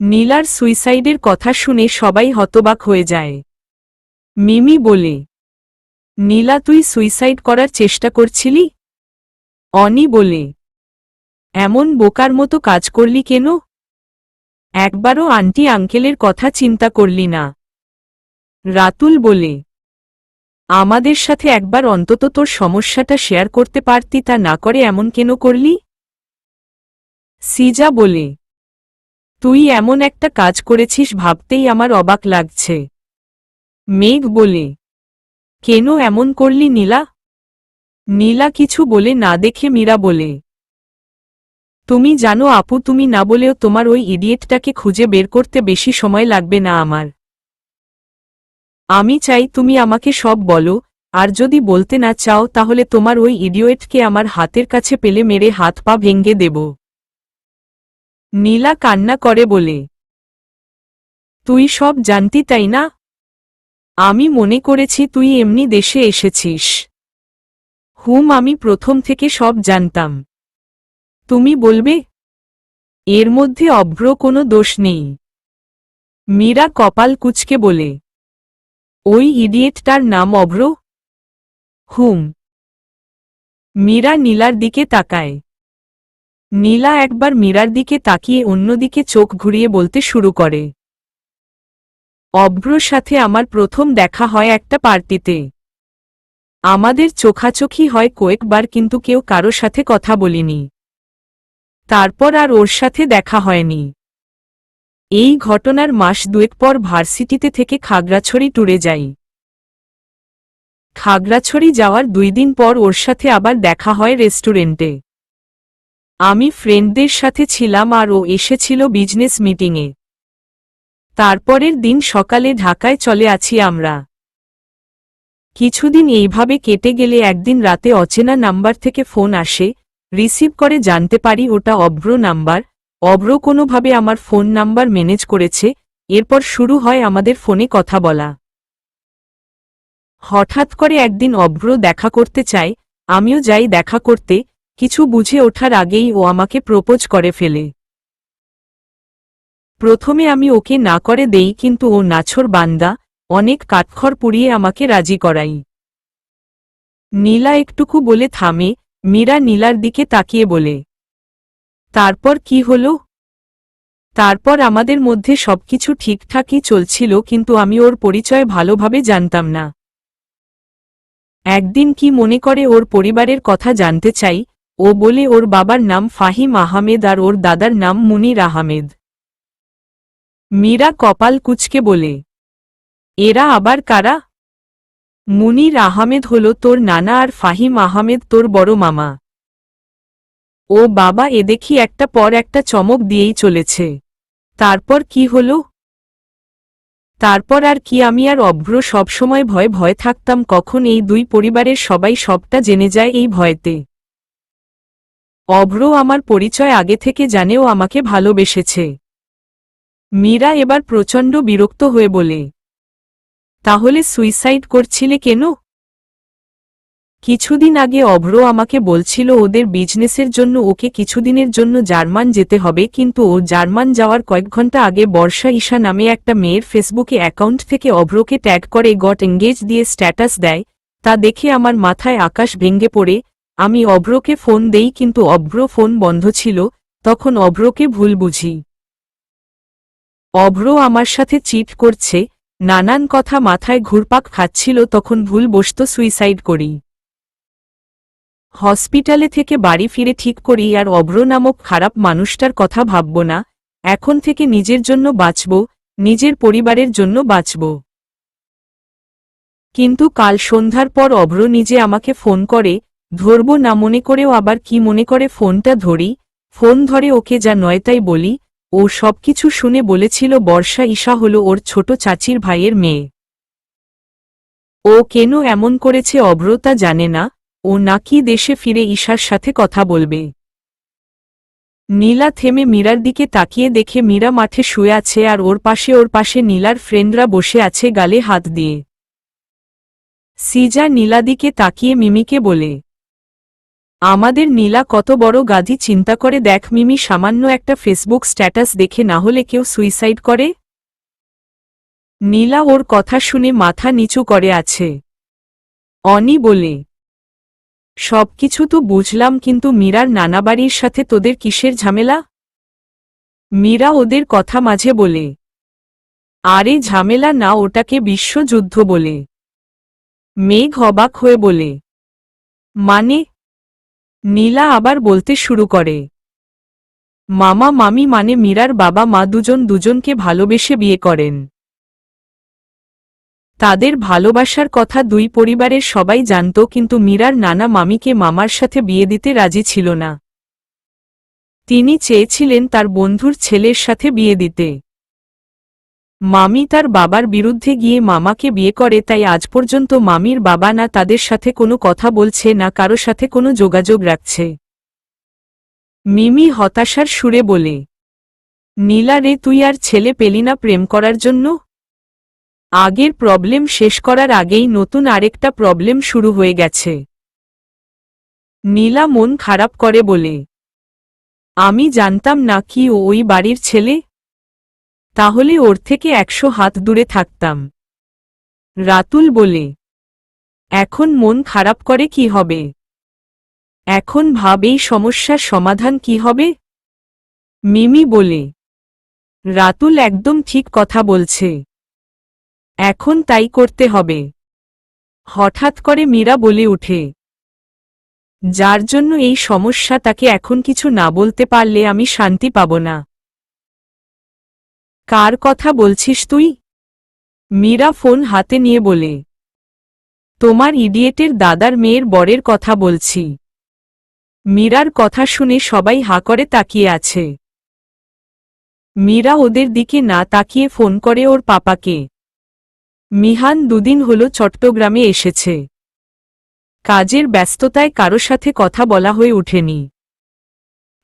নীলার সুইসাইডের কথা শুনে সবাই হতবাক হয়ে যায়। মিমি বলে। নীলা, তুই সুইসাইড করার চেষ্টা করছিলি? অনি বলে। এমন বোকার মতো কাজ করলি কেন? একবারও আন্টি আঙ্কেলের কথা চিন্তা করলি না? রাতুল বলে। আমাদের সাথে একবার অন্তত তোর সমস্যাটা শেয়ার করতে পারতি, তা না করে এমন কেন করলি? সিজা বলে। তুই এমন একটা কাজ করেছিস ভাবতেই আমার অবাক লাগছে। মেঘ বলে। কেন এমন করলি নীলা? নীলা কিছু বলে না দেখে মীরা বলে। তুমি জানো আপু, তুমি না বলেও তোমার ওই ইডিয়েটটাকে খুঁজে বের করতে বেশি সময় লাগবে না আমার। আমি চাই তুমি আমাকে সব বলো, আর যদি বলতে না চাও তাহলে তোমার ওই ইডিয়েটকে আমার হাতের কাছে পেলে মেরে হাত পা ভেঙে দেব। নীলা কান্না করে বলে। তুই সব জানতি তাই না? আমি মনে করেছি তুই এমনি দেশে এসেছিস। আমি প্রথম থেকে সব জানতাম। তুমি বলবে? এর মধ্যে অভ্র কোনো দোষ নেই। মীরা কপাল কুঁচকে বলে। ওই ইডিয়েটটার নাম অভ্র? মীরা নীলার দিকে তাকায়। নীলা একবার মীরার দিকে তাকিয়ে অন্যদিকে চোখ ঘুরিয়ে বলতে শুরু করে। অভ্রর সাথে আমার প্রথম দেখা হয় একটা পার্টিতে। আমাদের চোখাচোখি হয় কয়েকবার, কিন্তু কেউ কারো সাথে কথা বলিনি। তারপর আর ওর সাথে দেখা হয়নি। এই ঘটনার মাস দুয়েক পর ভার্সিটিতে থেকে খাগড়াছড়ি ট্যুরে যাই। খাগড়াছড়ি যাওয়ার 2 দিন পর ওর সাথে আবার দেখা হয় রেস্টুরেন্টে। আমি ফ্রেন্ডদের সাথে ছিলাম আর ও এসেছিল বিজনেস মিটিংয়ে। তারপরের দিন সকালে ঢাকায় চলে আছি আমরা। কিছুদিন এইভাবে কেটে গেলে একদিন রাতে অচেনা নাম্বার থেকে ফোন আসে। রিসিভ করে জানতে পারি ওটা অভ্র নাম্বার। অভ্র কোনোভাবে আমার ফোন নাম্বার ম্যানেজ করেছে। এরপর শুরু হয় আমাদের ফোনে কথা বলা। হঠাৎ করে একদিন অভ্র দেখা করতে চায়, আমিও যাই দেখা করতে। কিছু বুঝে ওঠার আগেই ও আমাকে প্রপোজ করে ফেলে। প্রথমে আমি ওকে না করে দেই, কিন্তু ও নাছোড় বান্দা, অনেক কাঠখড় পুড়িয়ে আমাকে রাজি করাই। নীলা একটুকু বলে থামে। মীরা নীলার দিকে তাকিয়ে বলে। তারপর কি হলো? তারপর আমাদের মধ্যে সবকিছু ঠিকঠাকই চলছিল, কিন্তু আমি ওর পরিচয় ভালোভাবে জানতাম না। একদিন কি মনে করে ওর পরিবারের কথা জানতে চাই। ও বলে ওর বাবার নাম ফাহিম আহমেদ আর ওর দাদার নাম মুনির আহমেদ। মীরা কপাল কুঁচকে বলে। এরা আবার কারা? মুনির আহমেদ হলো তোর নানা আর ফাহিম আহমেদ তোর বড় মামা। ও বাবা, এ দেখি একটা পর একটা চমক দিয়েই চলেছে। তারপর কি হলো? তারপর আর কি, আমি আর অভ্র সবসময় ভয়ে ভয়ে থাকতাম কখন এই দুই পরিবারের সবাই সবটা জেনে যায় এই ভয়েতে। অভ্র আমার পরিচয় আগে থেকে জানেও আমাকে ভালোবেসেছে। মীরা এবার প্রচণ্ড বিরক্ত হয়ে বলে, তাহলে সুইসাইড করছিলে কেন? কিছুদিন আগে অভ্র আমাকে বলছিল ওদের বিজনেসের জন্য ওকে কিছুদিনের জন্য জার্মান যেতে হবে, কিন্তু ও জার্মান যাওয়ার কয়েক ঘন্টা আগে বর্ষা ঈশা নামে একটা মেয়ের ফেসবুকে অ্যাকাউন্ট থেকে অভ্রকে ট্যাগ করে গট এঙ্গেজ দিয়ে স্ট্যাটাস দেয়। তা দেখে আমার মাথায় আকাশ ভেঙে পড়ে। আমি অভ্রকে ফোন দেই, কিন্তু অভ্র ফোন বন্ধ ছিল। তখন অভ্রকে ভুল বুঝি। অভ্র আমার সাথে চিট করছে, নানান কথা মাথায় ঘুরপাক খাচ্ছিল, তখন ভুল বসত সুইসাইড করি। হসপিটালে থেকে বাড়ি ফিরে ঠিক করি আর অভ্র নামক খারাপ মানুষটার কথা ভাবব না, এখন থেকে নিজের জন্য বাঁচব, নিজের পরিবারের জন্য বাঁচব। কিন্তু কাল সন্ধ্যার পর অভ্র নিজে আমাকে ফোন করে, ধরব না মনে করেও আবার কি মনে করে ফোনটা ধরি। ফোন ধরে ওকে যা নয় তাই বলি। ও সবকিছু শুনে বলেছিল বর্ষা ঈশা হলো ওর ছোট চাচির ভাইয়ের মেয়ে। ও কেন এমন করেছে অভ্র তা জানে না। ও নাকি দেশে ফিরে ঈশার সাথে কথা বলবে। নীলা থেমে মীরার দিকে তাকিয়ে দেখে মীরা মাঠে শুয়ে আছে আর ওর পাশে নীলার ফ্রেন্ডরা বসে আছে গালে হাত দিয়ে। সিজা নীলা দিকে তাকিয়ে মিমিকে বলে, আমাদের নীলা কত বড় গাধি, চিন্তা করে দেখ মিমি, সামান্য একটা ফেসবুক স্ট্যাটাস দেখে না হলে কেউ সুইসাইড করে? নীলা ওর কথা শুনে মাথা নিচু করে আছে। অনি বলে, সবকিছু তো বুঝলাম, কিন্তু মীরার নানাবাড়ির সাথে তোদের কিসের ঝামেলা? মীরা ওদের কথা মাঝে বলে, আরে ঝামেলা না, ওটাকে বিশ্বযুদ্ধ বলে। মেঘ অবাক হয়ে বলে, মানে? নীলা আবার বলতে শুরু করে, মামা মামি মানে মীরার বাবা মা দুজনকে ভালোবেসে বিয়ে করেন। তাদের ভালোবাসার কথা দুই পরিবারের সবাই জানত, কিন্তু মীরার নানা মামিকে মামার সাথে বিয়ে দিতে রাজি ছিল না। তিনি চেয়েছিলেন তার বন্ধুর ছেলের সাথে বিয়ে দিতে। মামি তার বাবার বিরুদ্ধে গিয়ে মামাকে বিয়ে করে, তাই আজ পর্যন্ত মামির বাবা না তাদের সাথে কোনো কথা বলছে, না কারো সাথে কোনো যোগাযোগ রাখছে। মিমি হতাশার সুরে বলে, নীলা রে, তুই আর ছেলে পেলি না প্রেম করার জন্য? আগের প্রবলেম শেষ করার আগেই নতুন আরেকটা প্রবলেম শুরু হয়ে গেছে। নীলা মন খারাপ করে বলে, আমি জানতাম না কি ও ওই বাড়ির ছেলে। তাহলে ওর থেকে 100 হাত দূরে থাকতাম। রাতুল বলে, এখন মন খারাপ করে কি হবে? এখন ভাব এই সমস্যার সমাধান কি হবে? মিমি বলে, রাতুল একদম ঠিক কথা বলছে। এখন তাই করতে হবে। হঠাৎ করে মীরা বলে উঠে, যার জন্য এই সমস্যা তাকে এখন কিছু না বলতে পারলে আমি শান্তি পাব না। কার কথা বলছিস তুই? মীরা ফোন হাতে নিয়ে বলে, তোমার ইডিয়েটের দাদার মেয়ের বরের কথা বলছি। মীরার কথা শুনে সবাই হা করে তাকিয়ে আছে। মীরা ওদের দিকে না তাকিয়ে ফোন করে ওর পাপাকে। মিহান দুদিন হল চট্টগ্রামে এসেছে। কাজের ব্যস্ততায় কারো সাথে কথা বলা হয়ে ওঠেনি।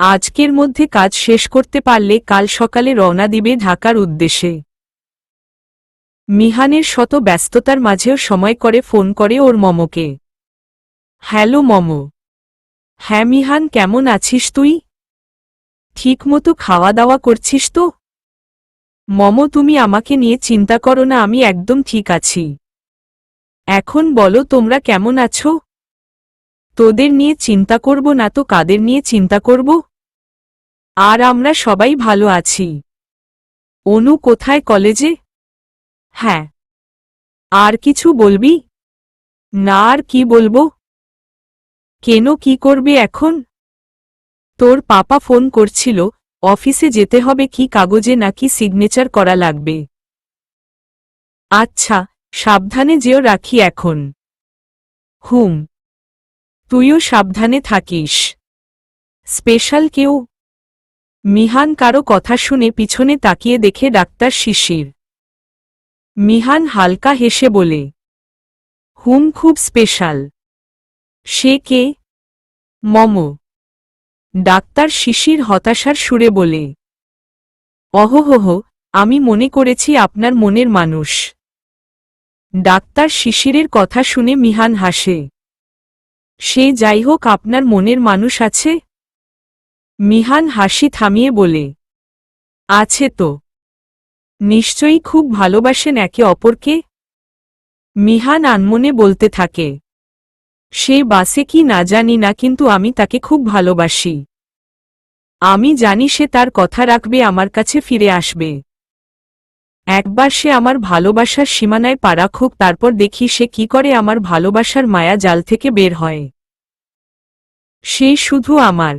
আজকের মধ্যে কাজ শেষ করতে পারলে কাল সকালে রওনা দিবে ঢাকার উদ্দেশ্যে। মিহানের শত ব্যস্ততার মাঝেও সময় করে ফোন করে ওর মমকে। হ্যালো মমো। হ্যাঁ মিহান, কেমন আছিস তুই? ঠিকমতো খাওয়া দাওয়া করছিস তো? মমো, তুমি আমাকে নিয়ে চিন্তা করো না, আমি একদম ঠিক আছি। এখন বলো তোমরা কেমন আছো? তোদের নিয়ে চিন্তা করব না তো কাদের নিয়ে চিন্তা করব? আর আমরা সবাই ভালো আছি। অনু কোথায়, কলেজে? হ্যাঁ। আর কিছু বলবি? না, আর কি বলবো? কেন, কি করবে এখন? তোর পাপা ফোন করছিল, অফিসে যেতে হবে, কি কাগজে নাকি সিগনেচার করা লাগবে। আচ্ছা, সাবধানে যেও, রাখি এখন। হুম। তুইও সাবধানে থাকিস। স্পেশাল কেউ? মিহান কারো কথা শুনে পিছনে তাকিয়ে দেখে ডাক্তার শিশির। মিহান হালকা হেসে বলে, হুম, খুব স্পেশাল। সে কে? মমো। ডাক্তার শিশির হতাশার সুরে বলে, অহোহো, আমি মনে করেছি আপনার মনের মানুষ। ডাক্তার শিশিরের কথা শুনে মিহান হাসে। সে যাই হোক, আপনার মনের মানুষ আছে? মিহান হাসি থামিয়ে বলে, আছে তো। নিশ্চয়ই খুব ভালোবাসেন একে অপরকে? মিহান আনমনে বলতে থাকে, সে বাসে কি না জানি না, কিন্তু আমি তাকে খুব ভালোবাসি। আমি জানি সে তার কথা রাখবে, আমার কাছে ফিরে আসবে। একবার সে আমার ভালোবাসার সীমানায় পা রাখুক, তারপর দেখি সে কি করে আমার ভালোবাসার মায়া জাল থেকে বের হয়। সে শুধু আমার।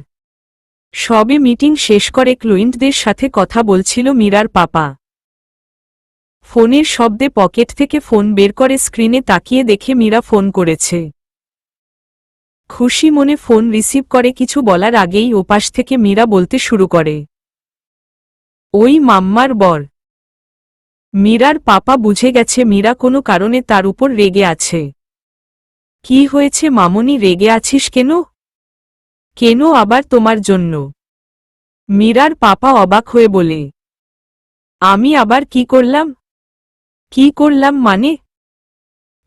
সবে মিটিং শেষ করে ক্লায়েন্টদের সাথে কথা বলছিল মীরার পাপা। ফোনের শব্দে পকেট থেকে ফোন বের করে স্ক্রিনে তাকিয়ে দেখে মীরা ফোন করেছে। খুশি মনে ফোন রিসিভ করে কিছু বলার আগেই ওপাশ থেকে মীরা বলতে শুরু করে, ওই মাম্মার বর। মীরার পাপা বুঝে গেছে মীরা কোনো কারণে তার উপর রেগে আছে। কি হয়েছে মামনি, রেগে আছিস কেন? কেন আবার তোমার জন্য? মীরার পাপা অবাক হয়ে বলে, আমি আবার কি করলাম? কি করলাম মানে?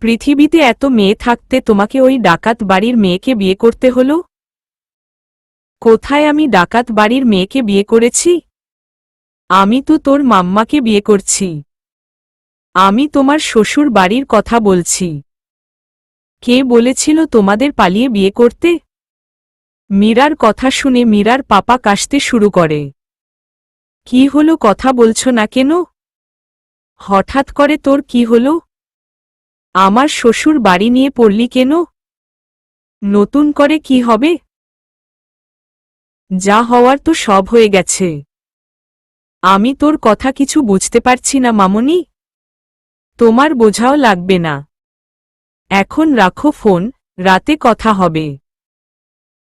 পৃথিবীতে এত মেয়ে থাকতে তোমাকে ওই ডাকাত বাড়ির মেয়েকে বিয়ে করতে হলো? কোথায় আমি ডাকাত বাড়ির মেয়েকে বিয়ে করেছি? আমি তো তোর মাম্মাকে বিয়ে করছি। আমি তোমার শ্বশুর বাড়ির কথা বলছি। কে বলেছিল তোমাদের পালিয়ে বিয়ে করতে? মীরার কথা শুনে মীরার পাপা কাশতে শুরু করে। কি হলো, কথা বলছো না কেন? হঠাৎ করে তোর কি হলো? আমার শ্বশুর বাড়ি নিয়ে পড়লি কেন? নতুন করে কি হবে? যা হওয়ার তো সব হয়ে গেছে। আমি তোর কথা কিছু বুঝতে পারছি না মামনি। তোমার বোঝাও লাগবে না। এখন রাখো ফোন, রাতে কথা হবে।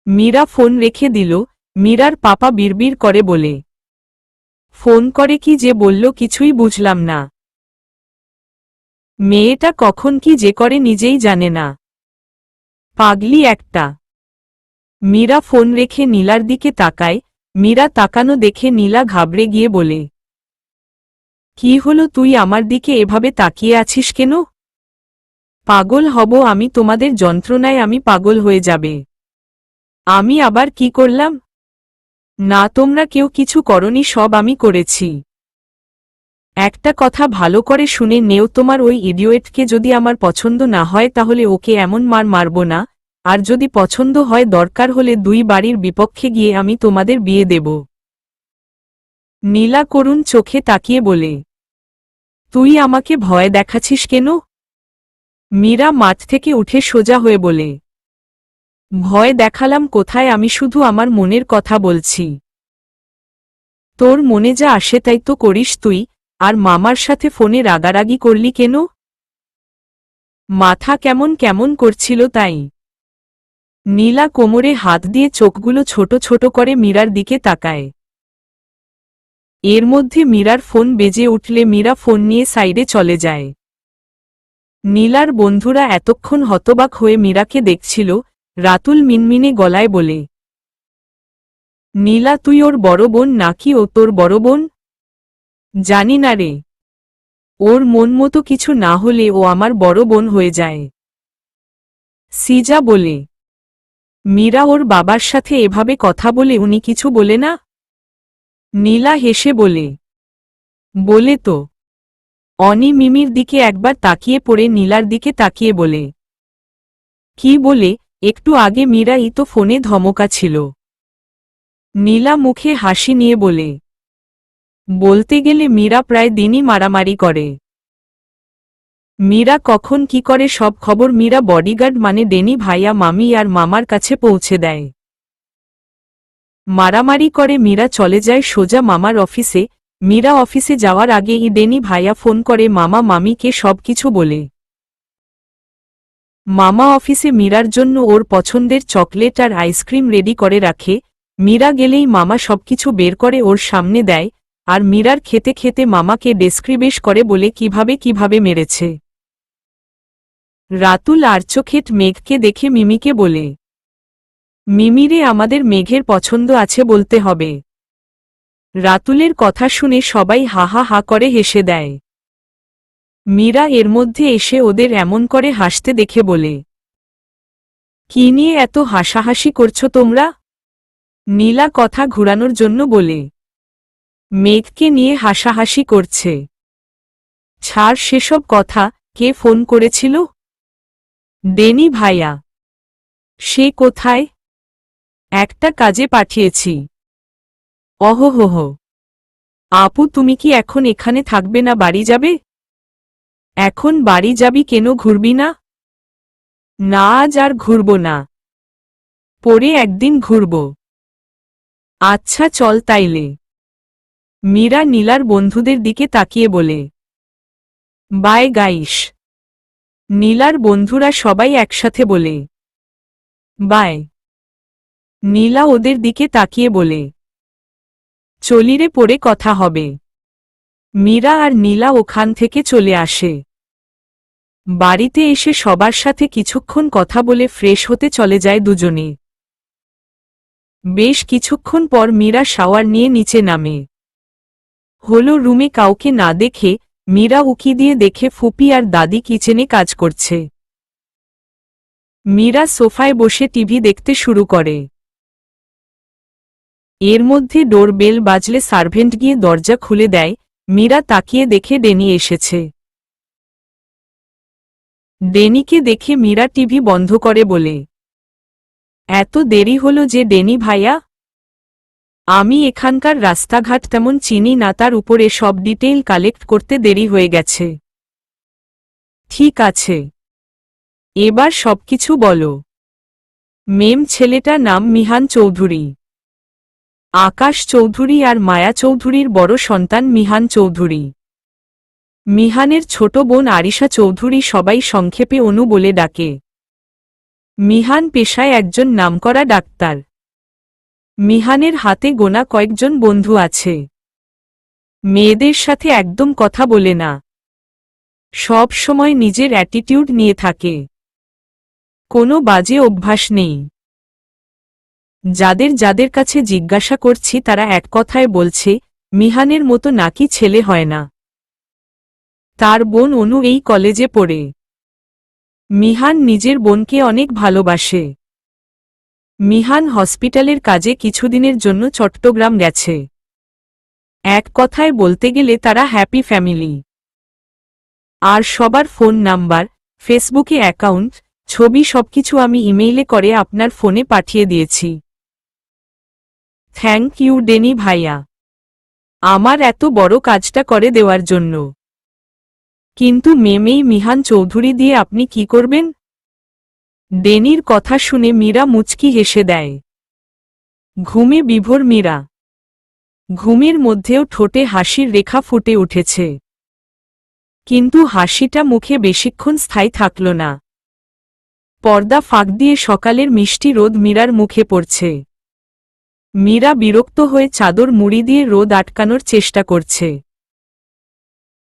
মীরা ফোন রেখে দিল। মীরার পাপা বিড়বিড় করে বলে, ফোন করে কি যে বলল কিছুই বুঝলাম না। মেয়েটা কখন কি যে করে নিজেই জানে না। পাগলি একটা। মীরা ফোন রেখে নীলার দিকে তাকায়। মীরা তাকানো দেখে নীলা ঘাবড়ে গিয়ে বলে, কি হলো, তুই আমার দিকে এভাবে তাকিয়ে আছিস কেন? পাগল হব আমি, তোমাদের যন্ত্রণায় আমি পাগল হয়ে যাবে। আমি আবার কি করলাম? না, তোমরা কেউ কিছু করনি, সব আমি করেছি। একটা কথা ভালো করে শুনে নেও, তোমার ওই ইডিয়েটকে যদি আমার পছন্দ না হয় তাহলে ওকে এমন মার মারব না, আর যদি পছন্দ হয় দরকার হলে দুই বাড়ির বিপক্ষে গিয়ে আমি তোমাদের বিয়ে দেব। নীলা করুণ চোখে তাকিয়ে বলে, তুই আমাকে ভয় দেখাচ্ছিস কেন? মীরা মাঠ থেকে উঠে সোজা হয়ে বলে, ভয় দেখালাম কোথায়, আমি শুধু আমার মনের কথা বলছি। তোর মনে যা আসে তাই তো করিস তুই, আর মামার সাথে ফোনে রাগারাগি করলি কেন? মাথা কেমন কেমন করছিল তাই। নীলা কোমরে হাত দিয়ে চোখগুলো ছোট ছোট করে মীরার দিকে তাকায়। এর মধ্যে মীরার ফোন বেজে উঠলে মীরা ফোন নিয়ে সাইডে চলে যায়। নীলার বন্ধুরা এতক্ষণ হতবাক হয়ে মীরাকে দেখছিল। রাতুল মিনমিনে গলায় বলে, নীলা, তুই ওর বড় বোন নাকি ও তোর বড় বোন? জানি না রে। ওর মন মতো কিছু না হলে ও আমার বড় বোন হয়ে যায়। সিজা বলে, মীরা, ওর বাবার সাথে এভাবে কথা বলে উনি কিছু বলে না? নীলা হেসে বলে, বলে তো। অনি মিমির দিকে একবার তাকিয়ে পড়ে নীলার দিকে তাকিয়ে বলে, কি বলে? একটু আগে মীরাই তো ফোনে ধমকা ছিল। নীলা মুখে হাসি নিয়ে বলে, বলতে গেলে মীরা প্রায় দিনই মারামারি করে। মীরা কখন কি করে সব খবর মীরা বডিগার্ড মানে ডেনি ভাইয়া, মামি আর মামার কাছে পৌঁছে দেয়। মারামারি করে মীরা চলে যায় সোজা মামার অফিসে। মীরা অফিসে যাওয়ার আগেই ডেনি ভাইয়া ফোন করে মামা মামিকে সবকিছু বলে। মামা অফিসে মীরার জন্য ওর পছন্দের চকলেট আর আইসক্রিম রেডি করে রাখে। মীরা গেলেই মামা সবকিছু বের করে ওর সামনে দেয়, আর মীরার খেতে খেতে মামাকে ডেসক্রিবেশ করে বলে কিভাবে কিভাবে মেরেছে। রাতুল আর্চোখেট মেঘকে দেখে মিমিকে বলে, মিমিরে, আমাদের মেঘের পছন্দ আছে বলতে হবে। রাতুলের কথা শুনে সবাই হা হা হা করে হেসে দেয়। মীরা এর মধ্যে এসে ওদের এমন করে হাসতে দেখে বলে, কি নিয়ে এত হাসাহাসি করছো তোমরা? নীলা কথা ঘুরানোর জন্য বলে, মেঘকে নিয়ে হাসাহাসি করছে। ছাড় সেসব কথা, কে ফোন করেছিল? ডেনি ভাইয়া। সে কোথায়? একটা কাজে পাঠিয়েছি। অহোহোহ। আপু তুমি কি এখন এখানে থাকবে না বাড়ি যাবে? এখন বাড়ি যাবি কেন, ঘুরবি না? না আজ আর ঘুরব না, পরে একদিন ঘুরব। আচ্ছা চল তাইলে। মীরা নীলার বন্ধুদের দিকে তাকিয়ে বলে, বাই গাইস। নীলার বন্ধুরা সবাই একসাথে বলে, বাই। নীলা ওদের দিকে তাকিয়ে বলে, চলিরে পরে কথা হবে। মীরা আর নীলা ওখান থেকে চলে আসে। বাড়িতে এসে সবার সাথে কিছুক্ষণ কথা বলে ফ্রেশ হতে চলে যায় দুজনে। বেশ কিছুক্ষণ পর মীরা শাওয়ার নিয়ে নিচে নামে। হলো রুমে কাউকে না দেখে মীরা উকি দিয়ে দেখে ফুপি আর দাদি কিচেনে কাজ করছে। মীরা সোফায় বসে টিভি দেখতে শুরু করে। এর মধ্যে ডোর বেল বাজলে সার্ভেন্ট গিয়ে দরজা খুলে দেয়। মীরা তাকিয়ে দেখে ডেনি এসেছে। ডেনিকে দেখে মীরা টিভি বন্ধ করে বলে, এত দেরি হলো যে ডেনি ভাইয়া? আমি এখানকার রাস্তাঘাট তেমন চিনি না, তার উপরে সব ডিটেইল কালেক্ট করতে দেরি হয়ে গেছে। ঠিক আছে, এবার সবকিছু বলো। মেম ছেলেটার নাম মিহান চৌধুরী। আকাশ চৌধুরী আর মায়া চৌধুরীর বড় সন্তান মিহান চৌধুরী। মিহানের ছোট বোন আরিশা চৌধুরী সবাই সংক্ষেপে অনু বলে ডাকে। মিহান পেশায় একজন নামকরা ডাক্তার। মিহানের হাতে গোনা কয়েকজন বন্ধু আছে। মেয়েদের সাথে একদম কথা বলে না, সব সময় নিজের অ্যাটিটিউড নিয়ে থাকে। কোনো বাজে অভ্যাস নেই। যাদের যাদের কাছে জিজ্ঞাসা করছি তারা এক কথায় বলছে, মিহানের মতো নাকি ছেলে হয় না। তার বোন অনু এই কলেজে পড়ে। মিহান নিজের বোনকে অনেক ভালোবাসে। মিহান হসপিটালের কাজে কিছুদিনের জন্য চট্টগ্রাম গেছে। এক কথায় বলতে গেলে তারা হ্যাপি ফ্যামিলি। আর সবার ফোন নাম্বার, ফেসবুকে অ্যাকাউন্ট, ছবি সবকিছু আমি ইমেইলে করে আপনার ফোনে পাঠিয়ে দিয়েছি। থ্যাংক ইউ ডেনি ভাইয়া, আমার এত বড় কাজটা করে দেওয়ার জন্য। কিন্তু মেমেই মিহান চৌধুরী দিয়ে আপনি কি করবেন? ডেনির কথা শুনে মীরা মুচকি হেসে দেয়। ঘুমে বিভোর মীরা। ঘুমের মধ্যেও ঠোঁটে হাসির রেখা ফুটে উঠেছে। কিন্তু হাসিটা মুখে বেশিক্ষণ স্থায়ী থাকল না। পর্দা ফাঁক দিয়ে সকালের মিষ্টি রোদ মীরার মুখে পড়ছে। মীরা বিরক্ত হয়ে চাদর মুড়ি দিয়ে রোদ আটকানোর চেষ্টা করছে।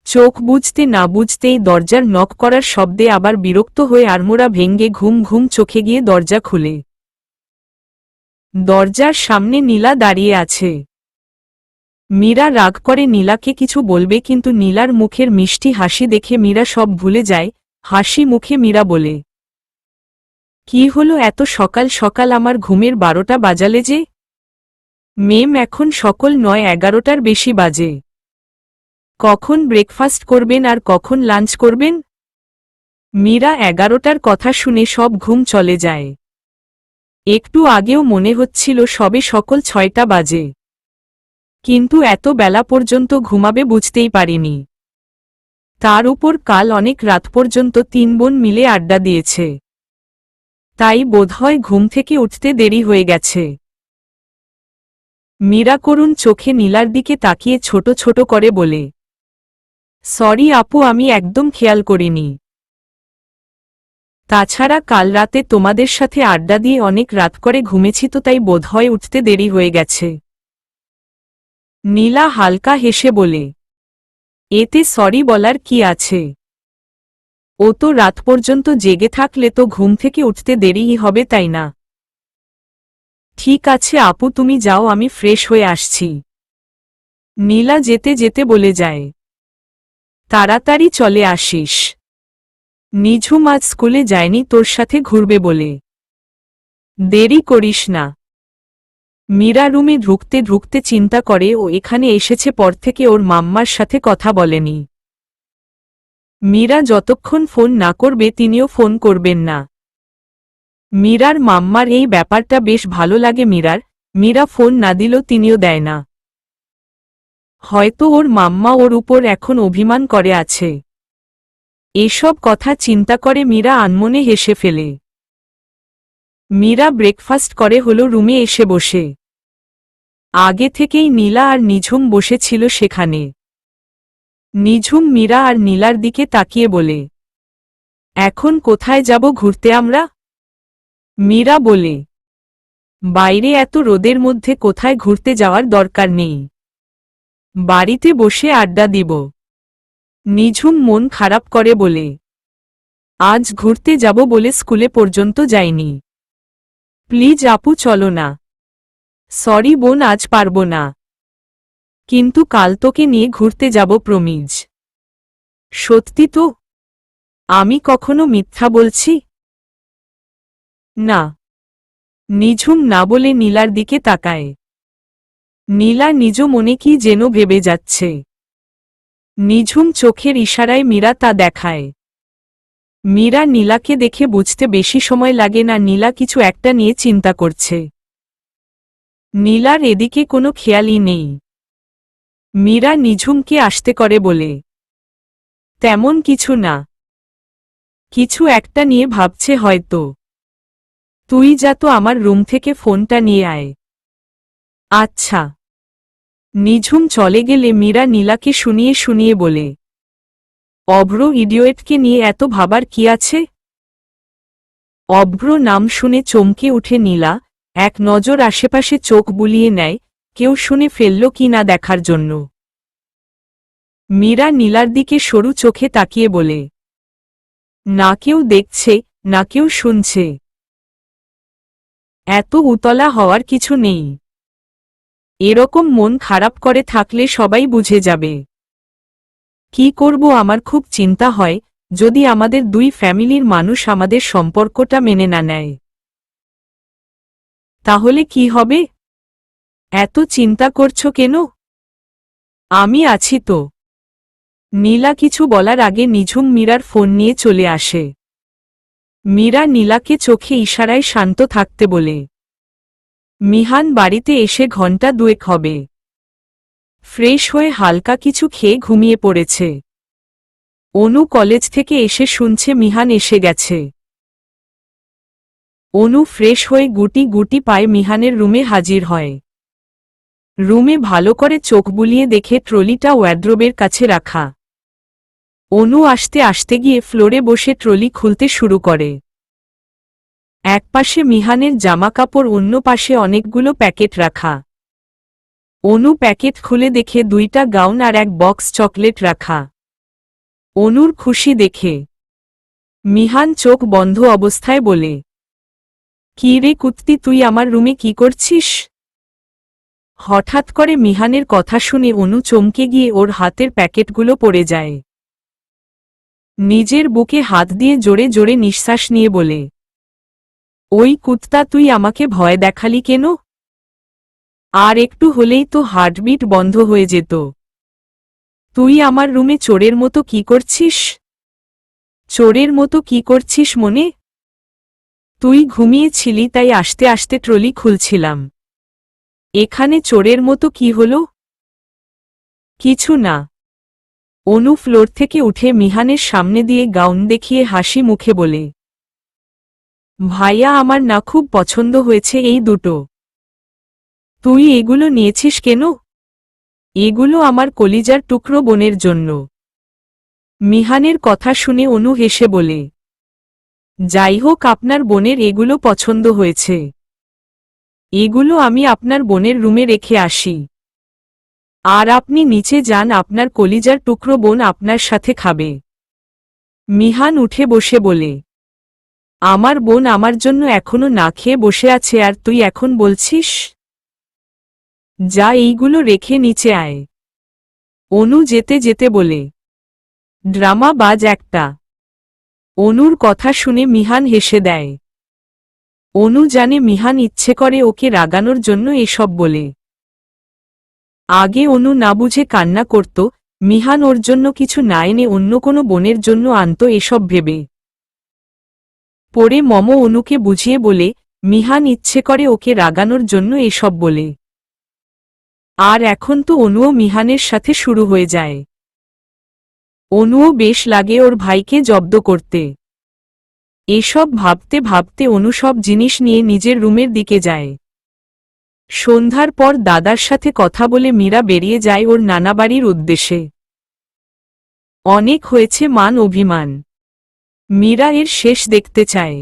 চোখ বুঝতে না বুঝতেই দরজার নক করার শব্দে আবার বিরক্ত হয়ে আড়মোড়া ভেঙ্গে ঘুম ঘুম চোখে গিয়ে দরজা খুলে। দরজার সামনে নীলা দাঁড়িয়ে আছে। মীরা রাগ করে নীলাকে কিছু বলবে, কিন্তু নীলার মুখের মিষ্টি হাসি দেখে মীরা সব ভুলে যায়। হাসি মুখে মীরা বলে, কি হলো এত সকাল সকাল, আমার ঘুমের 12টা বাজালে যে? মেম এখন সকল 9-11টার বেশি বাজে। কখন ব্রেকফাস্ট করবেন আর কখন লাঞ্চ করবেন? মীরা 11টার কথা শুনে সব ঘুম চলে যায়। একটু আগেও মনে হচ্ছিল সবে সকল 6টা বাজে। কিন্তু এত বেলা পর্যন্ত ঘুমাবে বুঝতেই পারিনি। তার উপর কাল অনেক রাত পর্যন্ত 3 বোন মিলে আড্ডা দিয়েছে। তাই বোধহয় ঘুম থেকে উঠতে দেরি হয়ে গেছে। মীরা করুণ চোখে নীলার দিকে তাকিয়ে ছোট ছোট করে বলে, সরি আপু, আমি একদম খেয়াল করিনি। তাছাড়া কাল রাতে তোমাদের সাথে আড্ডা দিয়ে অনেক রাত করে ঘুমেছি, তো তাই বোধহয় উঠতে দেরি হয়ে গেছে। নীলা হালকা হেসে বলে, এতে সরি বলার কি আছে? ও তো রাত পর্যন্ত জেগে থাকলে তো ঘুম থেকে উঠতে দেরিই হবে, তাই না? ঠিক আছে আপু, তুমি যাও, আমি ফ্রেশ হয়ে আসছি। নীলা যেতে যেতে বলে যায়, তাড়াতাড়ি চলে আসিস। নিঝুম আজ স্কুলে যায়নি তোর সাথে ঘুরবে বলে। দেরি করিস না। মীরা রুমে ঢুকতে ঢুকতে চিন্তা করে ও এখানে এসেছে পর থেকে ওর মাম্মার সাথে কথা বলেনি। মীরা যতক্ষণ ফোন না করবে তিনিও ফোন করবেন না। মীরার মাম্মার এই ব্যাপারটা বেশ ভালো লাগে মীরা ফোন না দিলেও তিনিও দেয় না। হয়তো ওর মাম্মা ওর উপর এখন অভিমান করে আছে। এসব কথা চিন্তা করে মীরা আনমনে হেসে ফেলে। মীরা ব্রেকফাস্ট করে হলো রুমে এসে বসে। আগে থেকেই নীলা আর নিঝুম বসেছিল সেখানে। নিঝুম মীরা আর নীলার দিকে তাকিয়ে বলে, এখন কোথায় যাব ঘুরতে আমরা? মীরা বলে, বাইরে এত রোদের মধ্যে কোথায় ঘুরতে যাওয়ার দরকার নেই, বাড়িতে বসে আড্ডা দিব। নিঝুম মন খারাপ করে বলে, আজ ঘুরতে যাব বলে স্কুলে পর্যন্ত যাইনি। প্লিজ আপু চলো না। সরি বোন আজ পারবো না। কিন্তু কাল তোকে নিয়ে ঘুরতে যাব প্রমিজ। সত্যি তো? আমি কখনো মিথ্যা বলছি? না। নিঝুম না বলে নীলার দিকে তাকায়। নীলা নিজ মনে কি যেন ভেবে যাচ্ছে। নিঝুম চোখের ইশারায় মীরা তা দেখায়। মীরা নীলাকে দেখে বুঝতে বেশি সময় লাগে না নীলা কিছু একটা নিয়ে চিন্তা করছে। নীলার এদিকে কোনো খেয়ালই নেই। মীরা নিঝুমকে আসতে করে বলে, তেমন কিছু না। কিছু একটা নিয়ে ভাবছে হয়তো। তুই যা তো আমার রুম থেকে ফোনটা নিয়ে আয়। আচ্ছা। নিঝুম চলে গেলে মীরা নীলাকে শুনিয়ে শুনিয়ে বলে, অভ্র ইডিয়েটকে নিয়ে এত ভাবার কি আছে? অভ্র নাম শুনে চমকে উঠে নীলা, এক নজর আশেপাশে চোখ বুলিয়ে নেয়, কেউ শুনে ফেলল কি না দেখার জন্য। মীরা নীলার দিকে সরু চোখে তাকিয়ে বলে, না কেউ দেখছে, না কেউ শুনছে। এত উতলা হওয়ার কিছু নেই। এরকম মন খারাপ করে থাকলে সবাই বুঝে যাবে। কি করব আমার খুব চিন্তা হয়, যদি আমাদের দুই ফ্যামিলির মানুষ আমাদের সম্পর্কটা মেনে না নেয়। তাহলে কি হবে? এত চিন্তা করছো কেন? আমি আছি তো। নীলা কিছু বলার আগে নিঝুম মীরার ফোন নিয়ে চলে আসে। মীরা নীলাকে চোখে ইশারায় শান্ত থাকতে বলে। মিহান বাড়িতে এসে ঘণ্টা দুয়েক হবে। ফ্রেশ হয়ে হালকা কিছু খেয়ে ঘুমিয়ে পড়েছে। অনু কলেজ থেকে এসে শুনছে মিহান এসে গেছে। অনু ফ্রেশ হয়ে গুটি গুটি পায়ে মিহানের রুমে হাজির হয়। রুমে ভালো করে চোখ বুলিয়ে দেখে ট্রলিটা ওয়ার্ড্রোবের কাছে রাখা। অনু আসতে আসতে গিয়ে ফ্লোরে বসে ট্রলি খুলতে শুরু করে। একপাশে মিহানের জামাকাপড়, অন্য পাশে অনেকগুলো প্যাকেট রাখা। অনু প্যাকেট খুলে দেখে দুইটা গাউন আর এক বক্স চকলেট রাখা। অনুর খুশি দেখে মিহান চোখ বন্ধ অবস্থায় বলে, কি রে কুত্তি, তুই আমার রুমে কি করছিস? হঠাৎ করে মিহানের কথা শুনে অনু চমকে গিয়ে ওর হাতের প্যাকেটগুলো পড়ে যায়। নিজের বুকে হাত দিয়ে জোরে জোরে নিঃশ্বাস নিয়ে বলে, ওই কুত্তা, তুই আমাকে ভয় দেখালি কেন? আর একটু হলেই তো হার্টবিট বন্ধ হয়ে যেত। তুই আমার রুমে চোরের মতো কি করছিস? চোরের মতো কি করছিস মনে? তুই ঘুমিয়েছিলি তাই আস্তে আস্তে ট্রলি খুলছিলাম। এখানে চোরের মতো কি হলো? কিছু না। অনু ফ্লোর থেকে উঠে মিহানের সামনে দিয়ে গাউন দেখিয়ে হাসি মুখে বলে, ভাইয়া আমার না খুব পছন্দ হয়েছে এই দুটো। তুই এগুলো নিয়েছিস কেন? এগুলো আমার কলিজার টুকরো বোনের জন্য। মিহানের কথা শুনে অনু হেসে বলে, যাই হোক, আপনার বোনের এগুলো পছন্দ হয়েছে। এগুলো আমি আপনার বোনের রুমে রেখে আসি। আর আপনি নিচে যান, আপনার কলিজার টুকরো বোন আপনার সাথে খাবে। মিহান উঠে বসে বলে, আমার বোন আমার জন্য এখনো না খেয়ে বসে আছে আর তুই এখন বলছিস? যা, এইগুলো রেখে নিচে আয়। অনু যেতে যেতে বলে, ড্রামা বাজ একটা। অনুর কথা শুনে মিহান হেসে দেয়। অনু জানে মিহান ইচ্ছে করে ওকে রাগানোর জন্য এসব বলে। আগে অনু না বুঝে কান্না করত, মিহান ওর জন্য কিছু না এনে অন্য কোনো বোনের জন্য আনত এসব ভেবে। পরে মম অনুকে বুঝিয়ে বলে, মিহান ইচ্ছে করে ওকে রাগানোর জন্য এসব বলে। আর এখন তো অনুও মিহানের সাথে শুরু হয়ে যায়। অনুও বেশ লাগে ওর ভাইকে জব্দ করতে। এসব ভাবতে ভাবতে অনু সব জিনিস নিয়ে নিজের রুমের দিকে যায়। সন্ধ্যার পর দাদার সাথে কথা বলে মীরা বেরিয়ে যায় ওর নানাবাড়ির উদ্দেশ্যে। অনেক হয়েছে মান অভিমান। মীরা এর শেষ দেখতে চায়।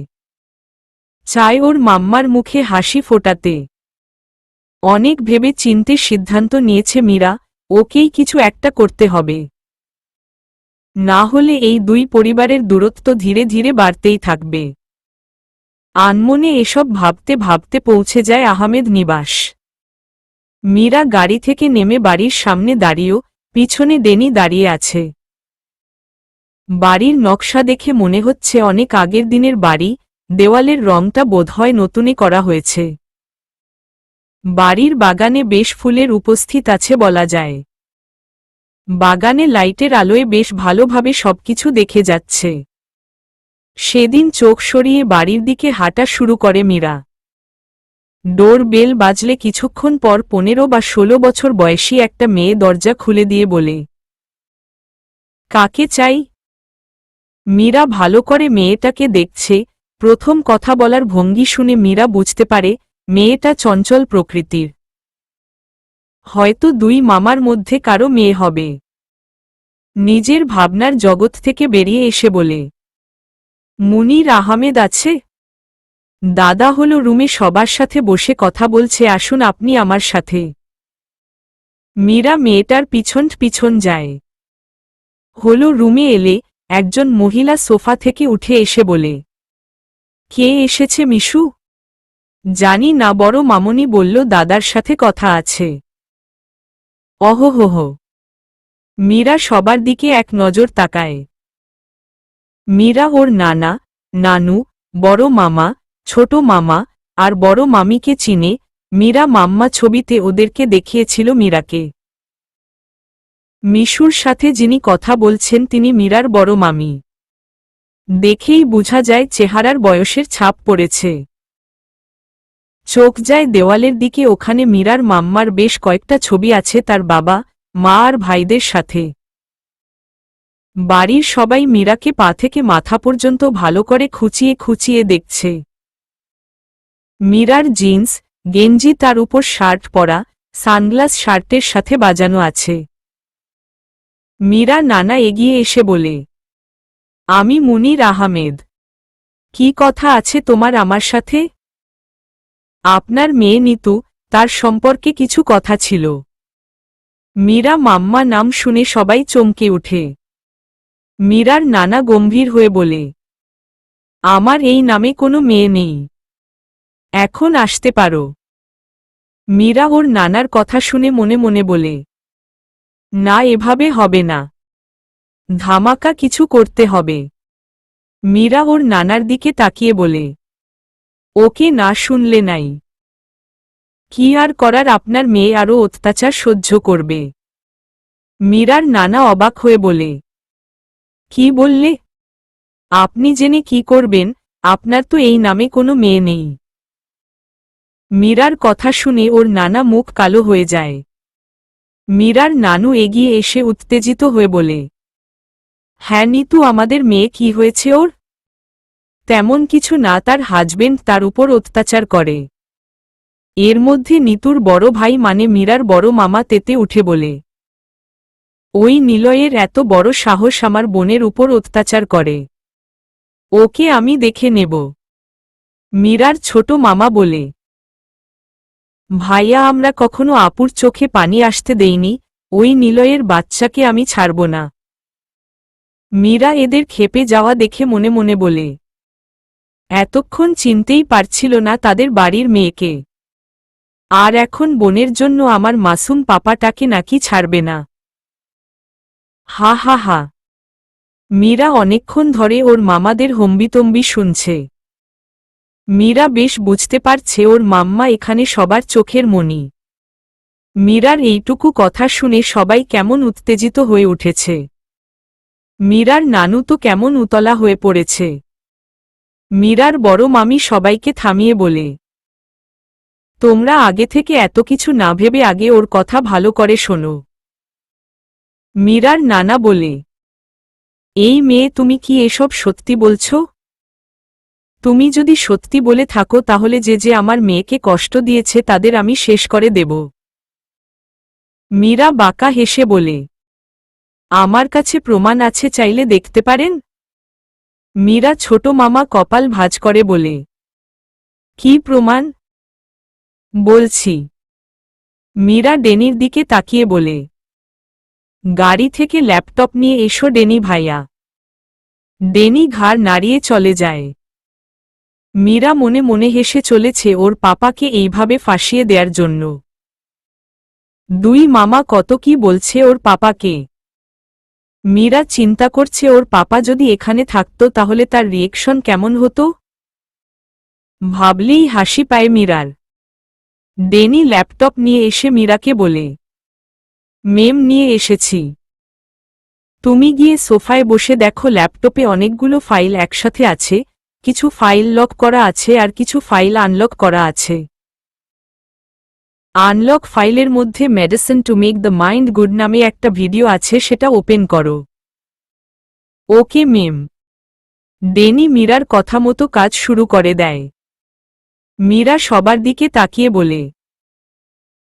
চায় ওর মাম্মার মুখে হাসি ফোটাতে। অনেক ভেবে চিন্তে সিদ্ধান্ত নিয়েছে মীরা, ওকেই কিছু একটা করতে হবে। না হলে এই দুই পরিবারের দূরত্ব ধীরে ধীরে বাড়তেই থাকবে। আনমনে এসব ভাবতে ভাবতে পৌঁছে যায় আহমেদ নিবাস। মীরা গাড়ি থেকে নেমে বাড়ির সামনে দাঁড়িয়েও, পিছনে ডেনি দাঁড়িয়ে আছে। বাড়ির নকশা দেখে মনে হচ্ছে অনেক আগের দিনের বাড়ি, দেওয়ালের রংটা বোধহয় নতুনে করা হয়েছে। বাড়ির বাগানে বেশ ফুলের উপস্থিত আছে বলা যায়। বাগানে লাইটের আলোয় বেশ ভালোভাবে সবকিছু দেখে যাচ্ছে। সেদিন চোখ সরিয়ে বাড়ির দিকে হাঁটা শুরু করে মীরা। ডোর বেল বাজলে কিছুক্ষণ পর 15 বা 16 বছর বয়সী একটা মেয়ে দরজা খুলে দিয়ে বলে, কাকে চাই? মীরা ভালো করে মেয়েটাকে দেখছে। প্রথম কথা বলার ভঙ্গি শুনে মীরা বুঝতে পারে মেয়েটা চঞ্চল প্রকৃতির। হয়তো দুই মামার মধ্যে কারো মেয়ে হবে। নিজের ভাবনার জগৎ থেকে বেরিয়ে এসে বলে, মুনির আহমেদ আছে? দাদা হলো রুমে সবার সাথে বসে কথা বলছে, আসুন আপনি আমার সাথে। মীরা মেয়েটার পিছন পিছন যায়। হলো রুমে এলে একজন মহিলা সোফা থেকে উঠে এসে বলে, কে এসেছে মিশু? জানি না, বড় মামনি বলল দাদার সাথে কথা আছে। অহোহোহ। মীরা সবার দিকে এক নজর তাকায়। মীরা ওর নানা, নানু, বড় মামা, ছোট মামা আর বড় মামিকে চিনে। মীরা মাম্মা ছবিতে ওদেরকে দেখিয়েছিল মীরাকে। মিশুর সাথে যিনি কথা বলছেন তিনি মীরার বড় মামি। দেখেই বোঝা যায় চেহারার বয়সের ছাপ পড়েছে। চোখ যায় দেওয়ালের দিকে, ওখানে মীরার মাম্মার বেশ কয়েকটা ছবি আছে তার বাবা, মা আর ভাইদের সাথে। বাড়ির সবাই মীরাকে পা থেকে মাথা পর্যন্ত ভালো করে খুঁচিয়ে খুঁচিয়ে দেখছে। মীরার জিন্স, গেঞ্জি, তার উপর শার্ট পরা, সানগ্লাস শার্টের সাথে বাজানো আছে। মীরা নানা এগিয়ে এসে বলে, আমি মুনির আহমেদ। কি কথা আছে তোমার আমার সাথে? আপনার মেয়ে নিতু, তার সম্পর্কে কিছু কথা ছিল। মীরা মাম্মা নাম শুনে সবাই চমকে ওঠে। মীরার নানা গম্ভীর হয়ে বলে, আমার এই নামে কোনো মেয়ে নেই। এখন আসতে পারো। মীরা ওর নানার কথা শুনে মনে মনে বলে, না, এভাবে হবে না। ধামাকা কিছু করতে হবে। মীরা ওর নানার দিকে তাকিয়ে বলে, ওকে না শুনলে নাই। কি আর করার, আপনার মেয়ে আরও অত্যাচার সহ্য করবে। মীরার নানা অবাক হয়ে বলে, কি বললে? আপনি জেনে কি করবেন? আপনার তো এই নামে কোনো মেয়ে নেই। মীরার কথা শুনে ওর নানা মুখ কালো হয়ে যায়। মীরার নানু এগিয়ে এসে উত্তেজিত হয়ে বলে, হ্যাঁ নিতু, আমাদের মেয়ে কি হয়েছে ওর? তেমন কিছু না, তার হাজবেন্ড তার উপর অত্যাচার করে। এর মধ্যে নিতুর বড় ভাই মানে মীরার বড় মামা তেতে উঠে বলে, ওই নিলয়ের এত বড় সাহস আমার বোনের উপর অত্যাচার করে? ওকে আমি দেখে নেব। মীরার ছোট মামা বলে, ভাইয়া, আমরা কখনো আপুর চোখে পানি আসতে দেইনি। ওই নিলয়ের বাচ্চাকে আমি ছাড়ব না। মীরা এদের খেপে যাওয়া দেখে মনে মনে বলে, এতক্ষণ চিনতেই পারছিল না তাদের বাড়ির মেয়েকে, আর এখন বোনের জন্য আমার মাসুম পাপাটাকে নাকি ছাড়বে না। হা হা হা। মীরা অনেকক্ষণ ধরে ওর মামাদের হম্বিতম্বি শুনছে। মীরা বেশ বুঝতে পারছে ওর মাম্মা এখানে সবার চোখের মণি। মীরার এইটুকু কথা শুনে সবাই কেমন উত্তেজিত হয়ে উঠেছে। মীরার নানু তো কেমন উতলা হয়ে পড়েছে। মীরার বড় মামি সবাইকে থামিয়ে বলে, তোমরা আগে থেকে এত কিছু না ভেবে আগে ওর কথা ভালো করে শোনো। মীরার নানা বলে, এই মেয়ে তুমি কি এসব সত্যি বলছ? তুমি যদি সত্যি বলে থাকো তাহলে যে যে আমার মেয়েকে কষ্ট দিয়েছে তাদের আমি শেষ করে দেব। মীরা বাঁকা হেসে বলে, আমার কাছে প্রমাণ আছে, চাইলে দেখতে পারেন। মীরা ছোট মামা কপাল ভাঁজ করে বলে, কি প্রমাণ? বলছি। মীরা ডেনির দিকে তাকিয়ে বলে, গাড়ি থেকে ল্যাপটপ নিয়ে এসো ডেনি ভাইয়া। ডেনি ঘাড় নাড়িয়ে চলে যায়। মীরা মনে মনে হেসে চলেছে ওর পাপাকে এইভাবে ফাঁসিয়ে দেওয়ার জন্য। দুই মামা কত কি বলছে ওর পাপাকে। মীরা চিন্তা করছে ওর পাপা যদি এখানে থাকত তাহলে তার রিয়েকশন কেমন হতো। ভাবলেই হাসি পায় মীরার। ডেনি ল্যাপটপ নিয়ে এসে মীরাকে বলে, মেম নিয়ে এসেছি। তুমি গিয়ে সোফায় বসে দেখো ল্যাপটপে অনেকগুলো ফাইল একসাথে আছে, কিছু ফাইল লক করা আছে আর কিছু ফাইল আনলক করা আছে। আনলক ফাইলের মধ্যে medicine to make the mind good নামে একটা ভিডিও আছে, সেটা ওপেন করো। ওকে মেম। ডেনি মীরার কথা মতো কাজ শুরু করে দেয়। মীরা সবার দিকে তাকিয়ে বলে,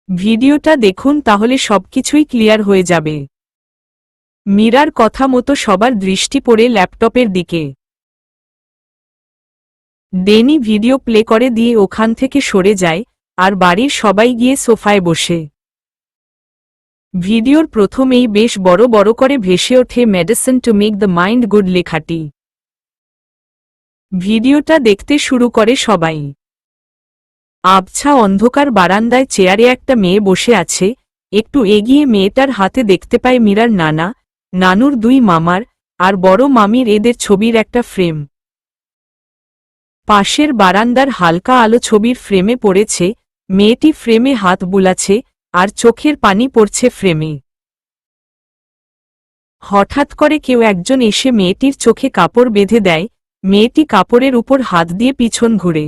ভিডিওটা দেখুন তাহলে সবকিছুই ক্লিয়ার হয়ে যাবে। মীরার কথা মতো সবার দৃষ্টি পড়ে ল্যাপটপের দিকে। ডেনি ভিডিও প্লে করে দিয়ে ওখান থেকে সরে যায়, আর বাড়ির সবাই গিয়ে সোফায় বসে। ভিডিওর প্রথমেই বেশ বড় বড় করে ভেসে ওঠে medicine to make the mind good লেখাটি। ভিডিওটা দেখতে শুরু করে সবাই। আবছা অন্ধকার বারান্দায় চেয়ারে একটা মেয়ে বসে আছে। একটু এগিয়ে মেয়েটার হাতে দেখতে পায় মীরার নানা, নানুর দুই মামার আর বড় মামির এদের ছবির একটা ফ্রেম। পাশের বারান্দার হালকা আলো ছবির ফ্রেমে পড়েছে। মেয়েটি ফ্রেমে হাত বুলাচ্ছে আর চোখের পানি পড়ছে ফ্রেমে। হঠাৎ করে কেউ একজন এসে মেয়েটির চোখে কাপড় বেঁধে দেয়। মেয়েটি কাপড়ের উপর হাত দিয়ে পিছন ঘুরে।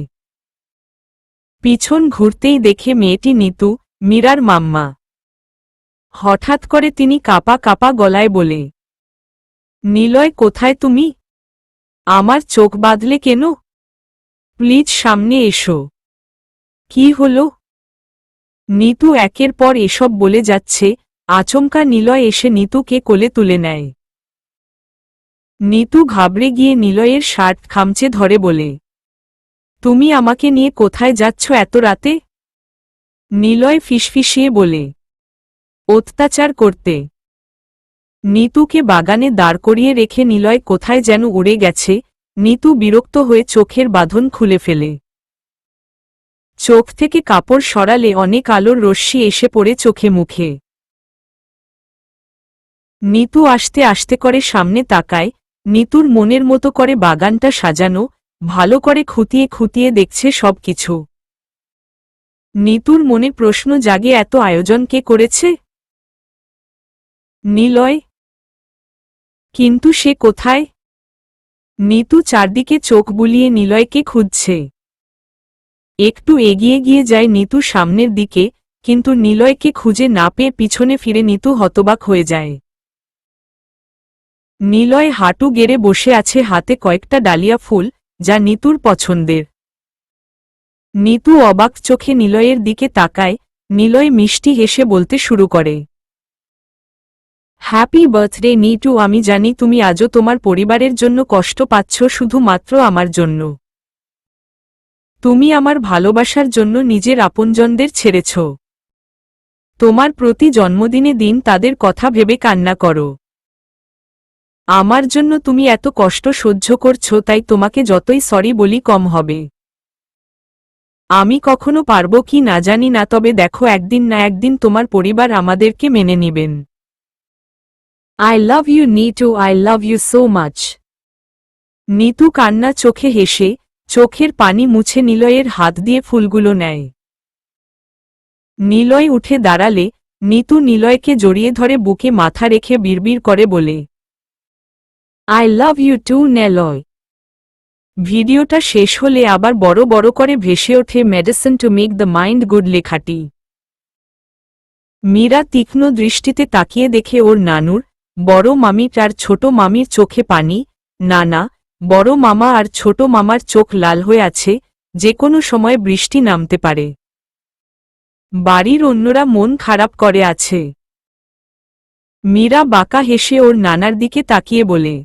পিছন ঘুরতেই দেখে মেয়েটি নিতু, মীরার মাম্মা। হঠাৎ করে তিনি কাপা কাপা গলায় বলে, নিলয় কোথায় তুমি? আমার চোখ বাঁধলে কেন? প্লিজ সামনে এসো। কি হলো? নিতু একের পর এসব বলে যাচ্ছে। আচমকা নিলয় এসে নিতুকে কোলে তুলে নেয়। নিতু ঘাবড়ে গিয়ে নিলয়ের শার্ট খামচে ধরে বলে, তুমি আমাকে নিয়ে কোথায় যাচ্ছ এত রাতে? নিলয় ফিসফিসিয়ে বলে, অত্যাচার করতে। নিতুকে বাগানে দাঁড় করিয়ে রেখে নিলয় কোথায় যেন উড়ে গেছে। নিতু বিরক্ত হয়ে চোখের বাঁধন খুলে ফেলে। চোখ থেকে কাপড় সরালে অনেক আলোর রশ্মি এসে পড়ে চোখে মুখে। নিতু আস্তে আস্তে করে সামনে তাকায়। নিতুর মনের মতো করে বাগানটা সাজানো, ভালো করে খুঁটিয়ে খুঁটিয়ে দেখছে সবকিছু। নিতুর মনে প্রশ্ন জাগে, এত আয়োজন কে করেছে? নিলয়। কিন্তু সে কোথায়? নিতু চারদিকে চোখ বুলিয়ে নিলয়কে খুঁজছে। একটু এগিয়ে গিয়ে যায় নিতু সামনের দিকে, কিন্তু নিলয়কে খুঁজে না পেয়ে পিছনে ফিরে নিতু হতবাক হয়ে যায়। নিলয় হাঁটু গেড়ে বসে আছে, হাতে কয়েকটা ডালিয়া ফুল, যা নিতুর পছন্দের। নিতু অবাক চোখে নিলয়ের দিকে তাকায়। নিলয় মিষ্টি হেসে বলতে শুরু করে, হ্যাপি বার্থডে নিটু, আমি জানি তুমি আজও তোমার পরিবারের জন্য কষ্ট পাচ্ছ, শুধুমাত্র আমার জন্য। তুমি আমার ভালোবাসার জন্য নিজের আপনজনদের ছেড়েছ। তোমার প্রতি জন্মদিনে দিন তাদের কথা ভেবে কান্না করো। আমার জন্য তুমি এত কষ্ট সহ্য করছো, তাই তোমাকে যতই সরি বলি কম হবে। আমি কখনো পারবো কি না জানি না, তবে দেখো একদিন না একদিন তোমার পরিবার আমাদেরকে মেনে নিবেন। I love you Nitu, I love you so much. Nitu কান্না চোখে হেসে চোখের পানি মুছে নিলয়ের হাত দিয়ে ফুলগুলো নেয়। নিলয় উঠে দাঁড়ালে নিতু নিলয়কে জড়িয়ে ধরে বুকে মাথা রেখে বিড়বিড় করে বলে, I love you too Niloy. ভিডিওটা শেষ হলে আবার বড় বড় করে ভেসে ওঠে medicine to make the mind good লেখাটি। মীরা তীক্ষ্ণ দৃষ্টিতে তাকিয়ে দেখে ওর নানুর, বড় মামির আর ছোট মামির চোখে পানি। নানা, বড় মামা আর ছোট মামার চোখ লাল হয়ে আছে, যে কোনো সময় বৃষ্টি নামতে পারে। বাড়ির অন্যরা মন খারাপ করে আছে। মীরা বাঁকা হেসে ওর নানার দিকে তাকিয়ে বলে,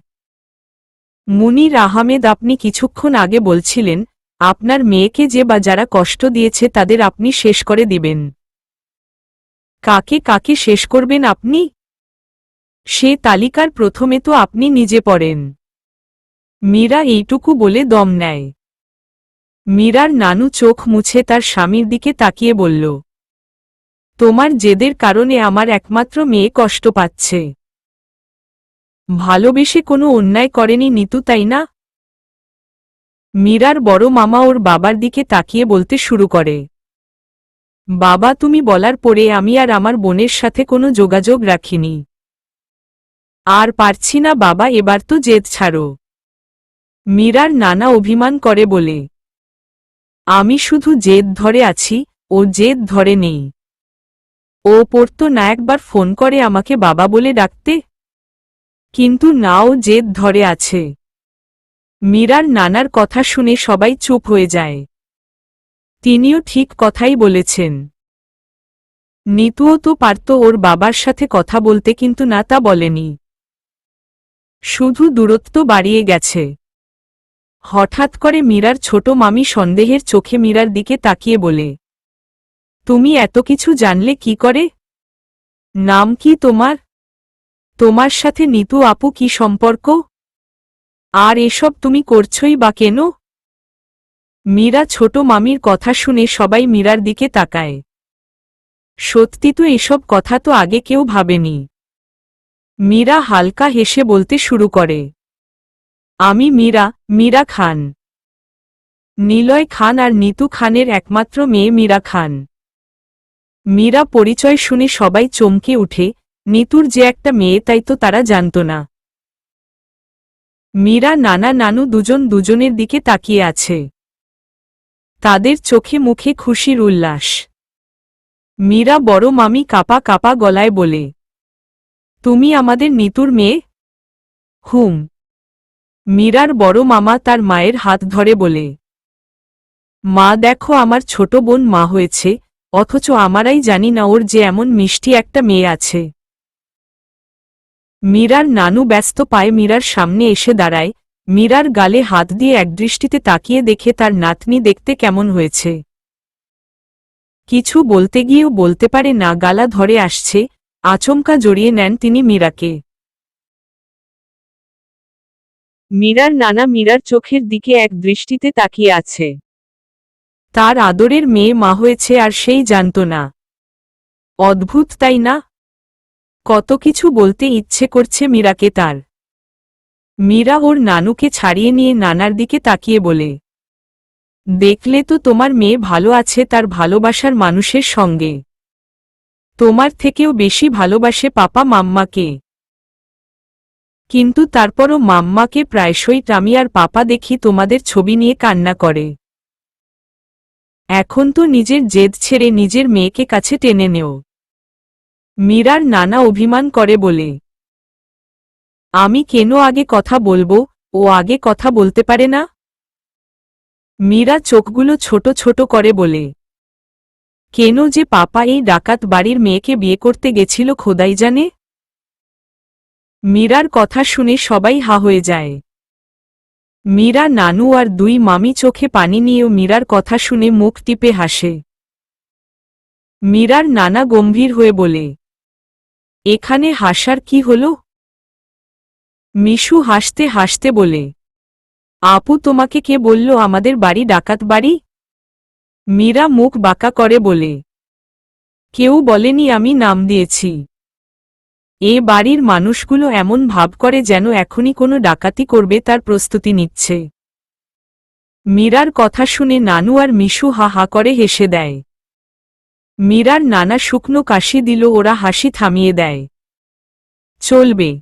মুনির আহমেদ, আপনি কিছুক্ষণ আগে বলছিলেন আপনার মেয়েকে যে বা যারা কষ্ট দিয়েছে তাদের আপনি শেষ করে দিবেন। কাকে কাকে শেষ করবেন আপনি? সে তালিকার প্রথমে তো আপনি নিজে পড়েন। মীরা এইটুকু বলে দম নেয়। মীরার নানু চোখ মুছে তার স্বামীর দিকে তাকিয়ে বলল, তোমার জেদের কারণে আমার একমাত্র মেয়ে কষ্ট পাচ্ছে। ভালোবেসে কোনো অন্যায় করেনি নিতু, তাই না? মীরার বড় মামা ওর বাবার দিকে তাকিয়ে বলতে শুরু করে, বাবা, তুমি বলার পরে আমি আর আমার বোনের সাথে কোনো যোগাযোগ রাখিনি। আর পারছি না বাবা, এবার তো জেদ ছাড়ো। মীরার নানা অভিমান করে বলে, আমি শুধু জেদ ধরে আছি, ও জেদ ধরে নেই। ও পড়তো না একবার ফোন করে আমাকে বাবা বলে ডাকতে? কিন্তু নাও জেদ ধরে আছে। মীরার নানার কথা শুনে সবাই চুপ হয়ে যায়। তিনিও ঠিক কথাই বলেছেন। নিতুও তো পারত ওর বাবার সাথে কথা বলতে, কিন্তু না, তা বলেনি। শুধু দূরত্ব বাড়িয়ে গেছে। হঠাৎ করে মীরার ছোট মামি সন্দেহের চোখে মীরার দিকে তাকিয়ে বলে, তুমি এত কিছু জানলে কি করে? নাম কি তোমার? তোমার সাথে নিতু আপু কি সম্পর্ক? আর এসব তুমি করছই বা কেন? মীরা ছোট মামির কথা শুনে সবাই মীরার দিকে তাকায়। সত্যি তো এসব কথা তো আগে কেউ ভাবেনি। মীরা হালকা হেসে বলতে শুরু করে, আমি মীরা খান। নিলয় খান আর নিতু খানের একমাত্র মেয়ে মীরা খান। মীরা পরিচয় শুনে সবাই চমকে উঠে। নিতুর যে একটা মেয়ে তাই তো তারা জানত না। মীরা নানা নানু দুজন দুজনের দিকে তাকিয়ে আছে। তাদের চোখে মুখে খুশির উল্লাস। মীরা বড় মামি কাপা কাপা গলায় বলে, তুমি আমাদের নিতুর মেয়ে? হুম। মীরার বড় মামা তার মায়ের হাত ধরে বলে, মা দেখো, আমার ছোট বোন মা হয়েছে, অথচ আমারাই জানি না ওর যে এমন মিষ্টি একটা মেয়ে আছে। মীরার নানু ব্যস্ত পায়ে মীরার সামনে এসে দাঁড়ায়। মীরার গালে হাত দিয়ে একদৃষ্টিতে তাকিয়ে দেখে তার নাতনি দেখতে কেমন হয়েছে। কিছু বলতে গিয়েও বলতে পারে না, গালা ধরে আসছে। আচমকা জড়িয়ে নেন তিনি মীরাকে। মীরার নানা মীরার চোখের দিকে এক দৃষ্টিতে তাকিয়ে আছে। তার আদরের মেয়ে মা হয়েছে আর সেই জানত না। অদ্ভুত, তাই না? কত কিছু বলতে ইচ্ছে করছে মীরাকে তার। মীরা ওর নানুকে ছাড়িয়ে নিয়ে নানার দিকে তাকিয়ে বলে, দেখলে তো তোমার মেয়ে ভালো আছে তার ভালোবাসার মানুষের সঙ্গে। তোমার থেকেও বেশি ভালোবাসে পাপা মাম্মাকে। কিন্তু তারপরও মাম্মাকে প্রায়শই আমি আর পাপা দেখি তোমাদের ছবি নিয়ে কান্না করে। এখন তো নিজের জেদ ছেড়ে নিজের মেয়েকে কাছে টেনে নেও। মীরার নানা অভিমান করে বলে, আমি কেন আগে কথা বলবো? ও আগে কথা বলতে পারে না? মীরা চোখগুলো ছোট ছোট করে বলে, কেন যে পাপা এই ডাকাত বাড়ির মেয়েকে বিয়ে করতে গেছিল খোদাই জানে। মীরার কথা শুনে সবাই হা হয়ে যায়। মীরা নানু আর দুই মামি চোখে পানি নিয়েও মীরার কথা শুনে মুখ টিপে হাসে। মীরার নানা গম্ভীর হয়ে বলে, এখানে হাসার কি হলো? মিশু হাসতে হাসতে বলে, আপু, তোমাকে কে বলল আমাদের বাড়ি ডাকাত বাড়ি? মীরা মুখ বাঁকা করে বলে, কেউ বলেনি, আমি নাম দিয়েছি। এ বাড়ির মানুষগুলো এমন ভাব করে যেন এখনই কোনো ডাকাতি করবে তার প্রস্তুতি নিচ্ছে। মীরার কথা শুনে নানু আর মিশু হা হা করে হেসে দেয়। মীরার নানা শুকনো কাশি দিল, ওরা হাসি থামিয়ে দেয়। চলবে।